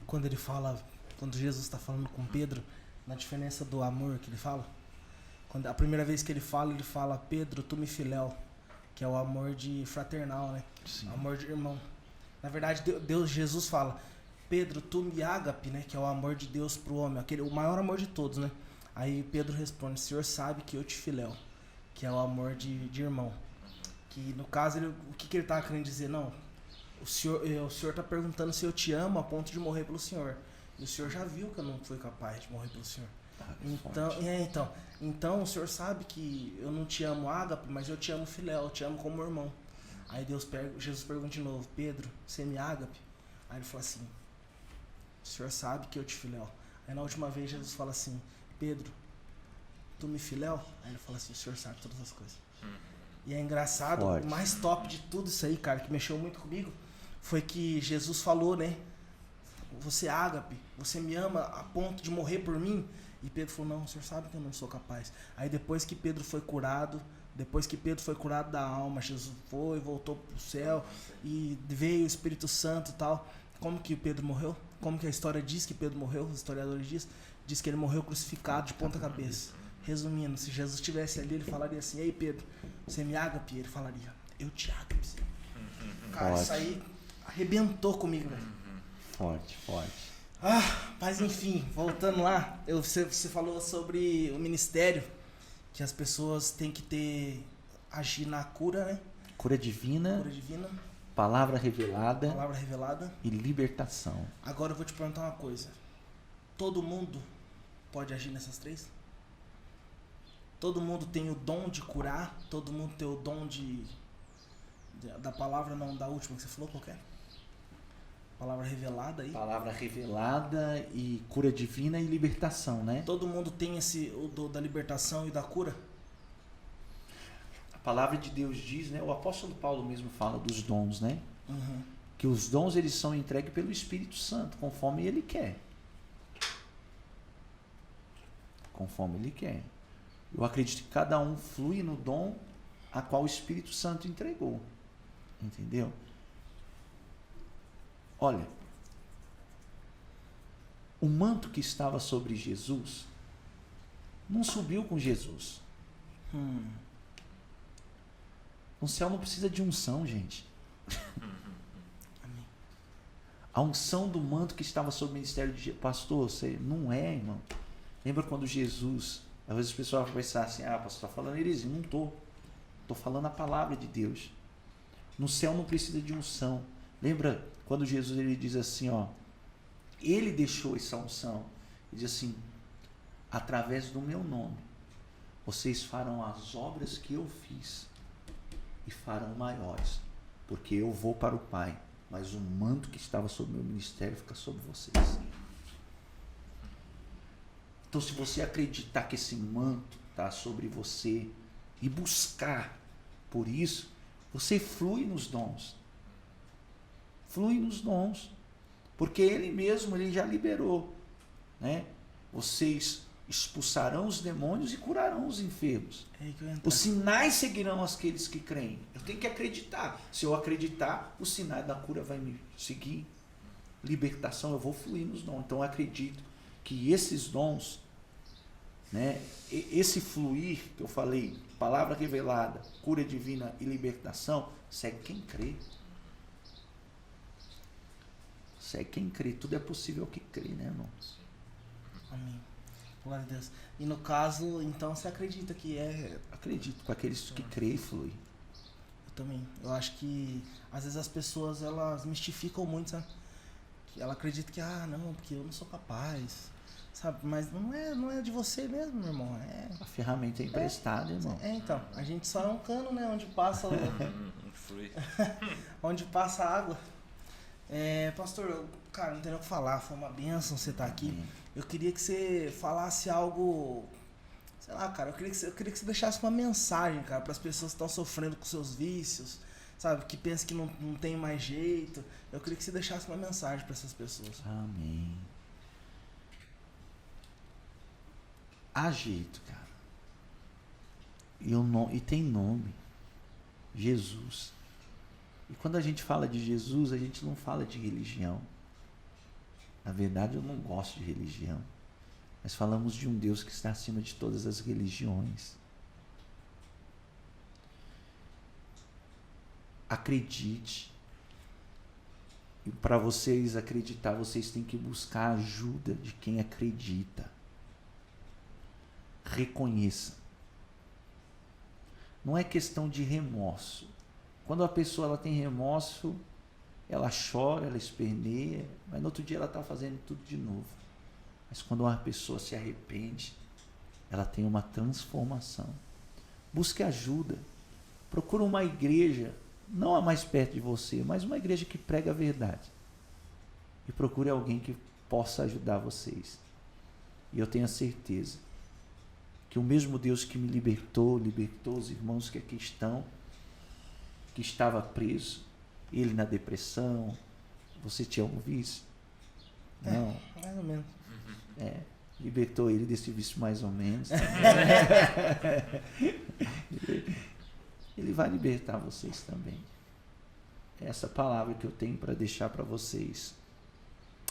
quando Jesus está falando com Pedro, na diferença do amor que ele fala? A primeira vez que ele fala, Pedro, tu me filéu, que é o amor de fraternal, né? Sim. Amor de irmão. Na verdade, Jesus fala, Pedro, tu me ágape, né? Que é o amor de Deus pro homem, o maior amor de todos, né? Aí Pedro responde, o Senhor sabe que eu te filéu, que é o amor de irmão. Que no caso, o que ele tá querendo dizer? Não, o senhor tá perguntando se eu te amo a ponto de morrer pelo Senhor. E o Senhor já viu que eu não fui capaz de morrer pelo Senhor. Então o Senhor sabe que eu não te amo ágape, mas eu te amo filéu, eu te amo como irmão. Aí Jesus pergunta de novo, Pedro, você me ágape? Aí ele fala assim, o Senhor sabe que eu te filéu. Aí na última vez Jesus fala assim, Pedro, tu me filéu? Aí ele fala assim, o Senhor sabe todas as coisas. E é engraçado, Forte. O mais top de tudo isso aí, cara, que mexeu muito comigo, foi que Jesus falou, né? Você ágape, você me ama a ponto de morrer por mim? E Pedro falou, não, o Senhor sabe que eu não sou capaz. Aí depois que Pedro foi curado da alma, Jesus voltou pro céu e veio o Espírito Santo e tal. Como que Pedro morreu? Como que a história diz que Pedro morreu? Os historiadores diz que ele morreu crucificado de ponta cabeça. Resumindo, se Jesus estivesse ali, ele falaria assim, ei Pedro, você me ágape? Ele falaria, eu te ágape. Cara, isso aí arrebentou comigo, velho. Forte. Mas enfim, voltando lá, você falou sobre o ministério, que as pessoas têm que agir na cura, né? Cura divina, palavra revelada e libertação. Agora eu vou te perguntar uma coisa. Todo mundo pode agir nessas 3? Todo mundo tem o dom de curar? Todo mundo tem o dom da palavra, não, da última que você falou, qual que é? Palavra revelada aí. Palavra revelada e cura divina e libertação, né? Todo mundo tem o dom da libertação e da cura? A palavra de Deus diz, né? O apóstolo Paulo mesmo fala dos dons, né? Uhum. Que os dons eles são entregues pelo Espírito Santo, conforme ele quer. Conforme ele quer. Eu acredito que cada um flui no dom a qual o Espírito Santo entregou. Entendeu? Olha, o manto que estava sobre Jesus não subiu com Jesus. O céu não precisa de unção, gente. A unção do manto que estava sobre o ministério de Jesus. Pastor, você não é, irmão. Lembra quando Jesus... Às vezes o pessoal vai pensar assim, pastor, está falando heresia. Não estou. Estou falando a palavra de Deus. No céu não precisa de unção. Lembra quando Jesus ele diz assim, ó, ele deixou essa unção, ele diz assim, através do meu nome, vocês farão as obras que eu fiz e farão maiores, porque eu vou para o Pai, mas o manto que estava sobre o meu ministério fica sobre vocês. Então, se você acreditar que esse manto está sobre você e buscar por isso, você flui nos dons. Flui nos dons. Porque ele mesmo, ele já liberou, né? Vocês expulsarão os demônios e curarão os enfermos. Os sinais seguirão aqueles que creem. Eu tenho que acreditar. Se eu acreditar, o sinal da cura vai me seguir. Libertação, eu vou fluir nos dons. Então eu acredito que esses dons, né, esse fluir que eu falei, palavra revelada, cura divina e libertação, segue quem crê. Segue quem crê. Tudo é possível que crê, né, irmão? Amém. Glória a Deus. E no caso, então, você acredita que é... Acredito, com aqueles que crê e flui. Eu também. Eu acho que, às vezes, as pessoas, elas mistificam muito, sabe? Ela acredita que, não, porque eu não sou capaz, sabe? Mas não é de você mesmo, meu irmão. A ferramenta é emprestada, irmão. Então. A gente só é um cano, né? Onde passa onde passa a água. Pastor, cara, não tem nem o que falar. Foi uma bênção você estar aqui. Eu queria que você falasse algo, sei lá, cara, eu queria que você deixasse uma mensagem, cara, para as pessoas que estão sofrendo com seus vícios, sabe, que pensam que não tem mais jeito. Eu queria que você deixasse uma mensagem para essas pessoas. Amém. Há jeito, cara. E tem nome. Jesus. E quando a gente fala de Jesus, a gente não fala de religião. Na verdade, eu não gosto de religião. Mas falamos de um Deus que está acima de todas as religiões. Acredite. E para vocês acreditar, vocês têm que buscar a ajuda de quem acredita. Reconheça. Não é questão de remorso. Quando a pessoa ela tem remorso, ela chora, ela esperneia, mas no outro dia ela está fazendo tudo de novo. Mas quando uma pessoa se arrepende, ela tem uma transformação. Busque ajuda. Procure uma igreja, não a mais perto de você, mas uma igreja que prega a verdade. E procure alguém que possa ajudar vocês. E eu tenho a certeza que o mesmo Deus que me libertou os irmãos que aqui estão, que estava preso, ele na depressão. Você tinha algum vício? Não? Mais ou menos. Libertou ele desse vício mais ou menos. Ele vai libertar vocês também. Essa palavra que eu tenho para deixar para vocês.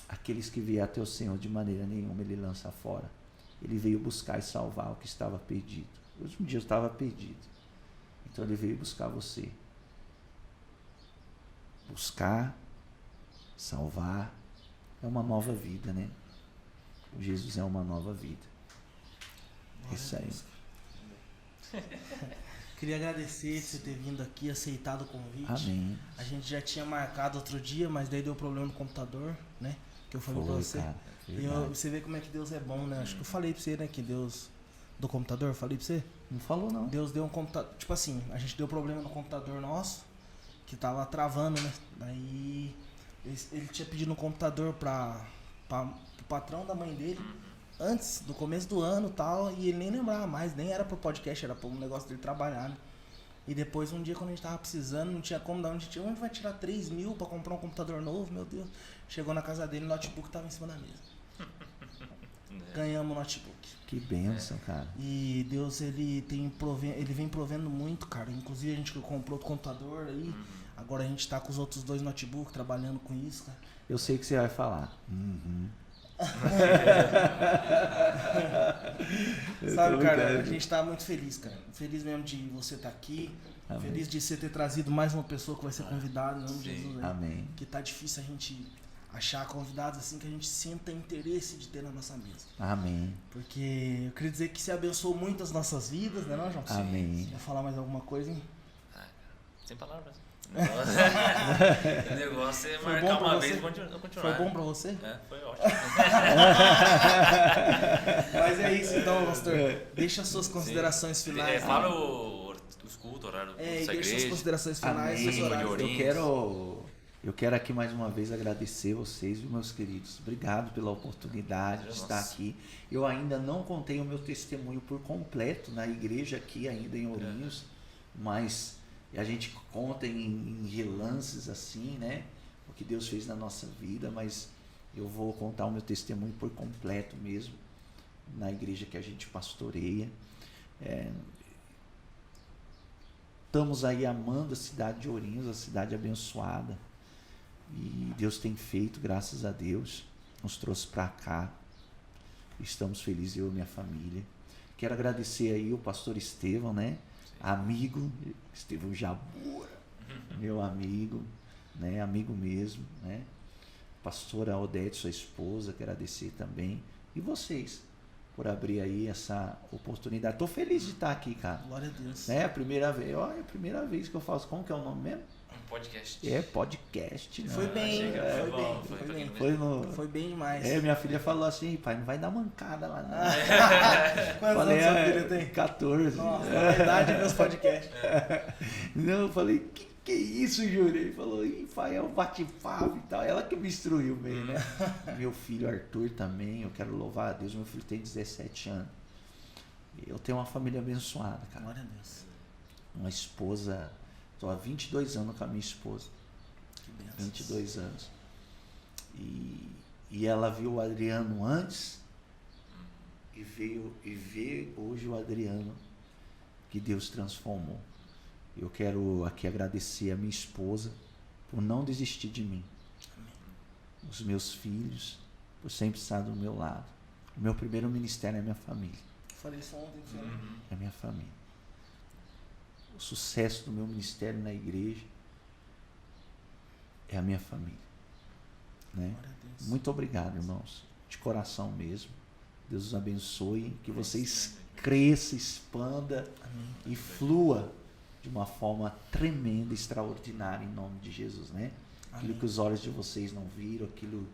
Aqueles que vier até o Senhor de maneira nenhuma ele lança fora. Ele veio buscar e salvar o que estava perdido. Um dia eu estava perdido. Então ele veio buscar você. Buscar, salvar, é uma nova vida, né? O Jesus é uma nova vida. Isso aí. Queria agradecer você ter vindo aqui, aceitado o convite. Amém. A gente já tinha marcado outro dia, mas daí deu problema no computador, né? Que eu falei pra você. Cara, e você vê como é que Deus é bom, né? Acho que eu falei pra você, né? Que Deus... Do computador, eu falei pra você? Não falou, não. Deus deu um computador... Tipo assim, a gente deu problema no computador nosso, que tava travando, né? Daí ele tinha pedido um computador pro patrão da mãe dele, antes, do começo do ano e tal, e ele nem lembrava mais, nem era pro podcast, era pro negócio dele trabalhar, né? E depois, um dia, quando a gente tava precisando, não tinha como, onde vai tirar 3 mil pra comprar um computador novo, meu Deus. Chegou na casa dele, o notebook tava em cima da mesa. Ganhamos o notebook. Que bênção, cara. E Deus, ele vem provendo muito, cara. Inclusive, a gente comprou outro computador aí. Agora a gente tá com os outros 2 notebooks, trabalhando com isso, cara. Eu sei o que você vai falar. Sabe, cara, a gente tá muito feliz, cara. Feliz mesmo de você estar aqui. Amém. Feliz de você ter trazido mais uma pessoa que vai ser convidada, em nome de Jesus. Aí. Amém. Que tá difícil a gente achar convidados assim que a gente sinta interesse de ter na nossa mesa. Amém. Porque eu queria dizer que você abençoou muito as nossas vidas, né, não, João? Amém. Quer falar mais alguma coisa, hein? Sem palavras. O negócio é marcar uma vez e continuar. Foi bom pra você? É, foi ótimo. Mas é isso então, pastor. Deixa as suas considerações finais. Fala os cultos, horário da deixa igreja. as considerações finais. Eu quero aqui mais uma vez agradecer vocês, meus queridos. Obrigado pela oportunidade de estar aqui. Eu ainda não contei o meu testemunho por completo na igreja aqui ainda em Ourinhos, mas a gente conta em relances assim, né? O que Deus fez na nossa vida, mas eu vou contar o meu testemunho por completo mesmo na igreja que a gente pastoreia. Estamos aí amando a cidade de Ourinhos, a cidade abençoada. E Deus tem feito, graças a Deus, nos trouxe para cá. Estamos felizes, eu e minha família. Quero agradecer aí o pastor Estevão, né? Amigo, Estevão Jabura, meu amigo, né? Amigo mesmo, né? Pastora Odete, sua esposa, quero agradecer também. E vocês, por abrir aí essa oportunidade. Estou feliz de estar aqui, cara. Glória a Deus. É a primeira vez, é a primeira vez que eu faço. Como que é o nome mesmo? Podcast. É podcast, né? Foi bem, foi bem demais. Minha filha falou assim, pai, não vai dar mancada lá não. Quantos anos sua filha tem? 14. Nossa, na verdade é meus podcasts. Não, eu falei, que isso, Júlio? Ele falou, pai, é um bate-papo e tal. Ela que me instruiu bem, né? Meu filho Arthur também, eu quero louvar a Deus, meu filho tem 17 anos. Eu tenho uma família abençoada, cara. Glória a Deus. Uma esposa... Estou há 22 anos com a minha esposa. Que benção. 22 anos. E ela viu o Adriano antes e vê hoje o Adriano que Deus transformou. Eu quero aqui agradecer a minha esposa por não desistir de mim. Amém. Os meus filhos por sempre estar do meu lado. O meu primeiro ministério é a minha família. Falei isso ontem, É a minha família. O sucesso do meu ministério na igreja é a minha família, né? Muito obrigado, irmãos, de coração mesmo. Deus os abençoe, que vocês cresçam, expanda e flua de uma forma tremenda, extraordinária em nome de Jesus, né? Aquilo que os olhos de vocês não viram, aquilo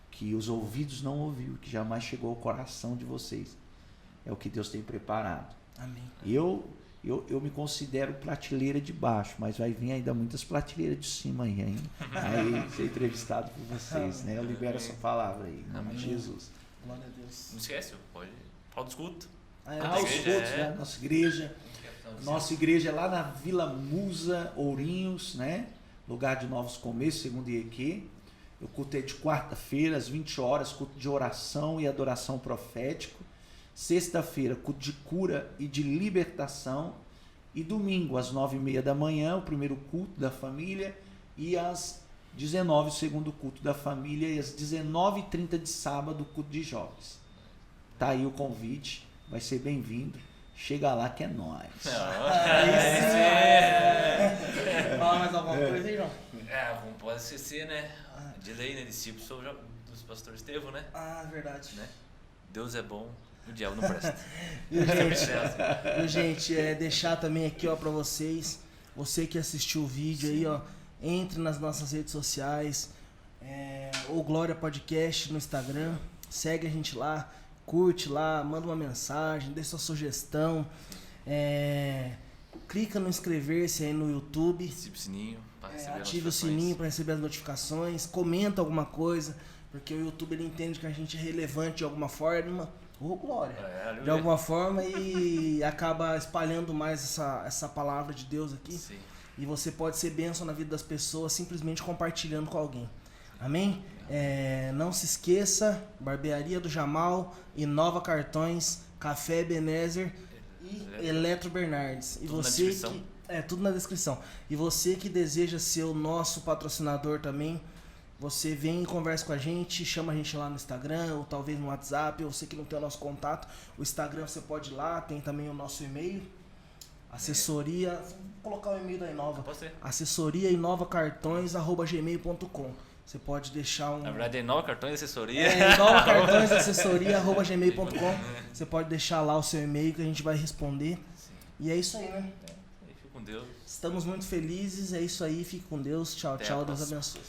que os ouvidos não ouviram, que jamais chegou ao coração de vocês, é o que Deus tem preparado. Amém. Eu me considero prateleira de baixo, mas vai vir ainda muitas prateleiras de cima aí, hein? Aí ser entrevistado por vocês, né? Eu libero essa palavra aí, em nome de Jesus. Glória a Deus. Não esquece, pode falar do escuto. Os cultos, né? Nossa igreja é lá na Vila Musa, Ourinhos, né? Lugar de novos começos, segundo IEQ. O culto é de quarta-feira, às 20 horas, culto de oração e adoração profético. Sexta-feira, culto de cura e de libertação. E domingo, às 9h30 da manhã, o primeiro culto da família. E às 19h, o segundo culto da família. E às 19h30 de sábado, o culto de jovens. Tá aí o convite, vai ser bem-vindo. Chega lá que é nóis. Fala mais alguma coisa aí, João? Como pode ser, né? De lei, né? Discípulo dos pastores Estevão, né? Verdade. Né? Deus é bom. O diabo não presta. Gente, deixar também aqui, ó, pra vocês, você que assistiu o vídeo aí, ó, entre nas nossas redes sociais, o Glória Podcast no Instagram, segue a gente lá, curte lá, manda uma mensagem, deixa sua sugestão, clica no inscrever-se aí no YouTube, ative o sininho para receber as notificações, comenta alguma coisa, porque o YouTube ele entende que a gente é relevante de alguma forma. Glória! De alguma forma e acaba espalhando mais essa palavra de Deus aqui. Sim. E você pode ser bênção na vida das pessoas simplesmente compartilhando com alguém. Amém? Não se esqueça, Barbearia do Jamal, Inova Cartões, Café Ebenezer e Eletro Bernardes. E tudo você na descrição. tudo na descrição. E você que deseja ser o nosso patrocinador também, você vem e conversa com a gente, chama a gente lá no Instagram, ou talvez no WhatsApp, ou você que não tem o nosso contato, o Instagram você pode ir lá, tem também o nosso e-mail, assessoria, vou colocar o e-mail da Inova, assessoriainovacartões@gmail.com. Você pode deixar um... Na verdade é Inova Cartões Assessoria. Inova Cartões Assessoria@gmail.com. Você pode deixar lá o seu e-mail que a gente vai responder. Sim. E é isso aí, né? com Deus. Estamos muito felizes, é isso aí, fique com Deus. Tchau, Até a tchau, Deus próxima. abençoe.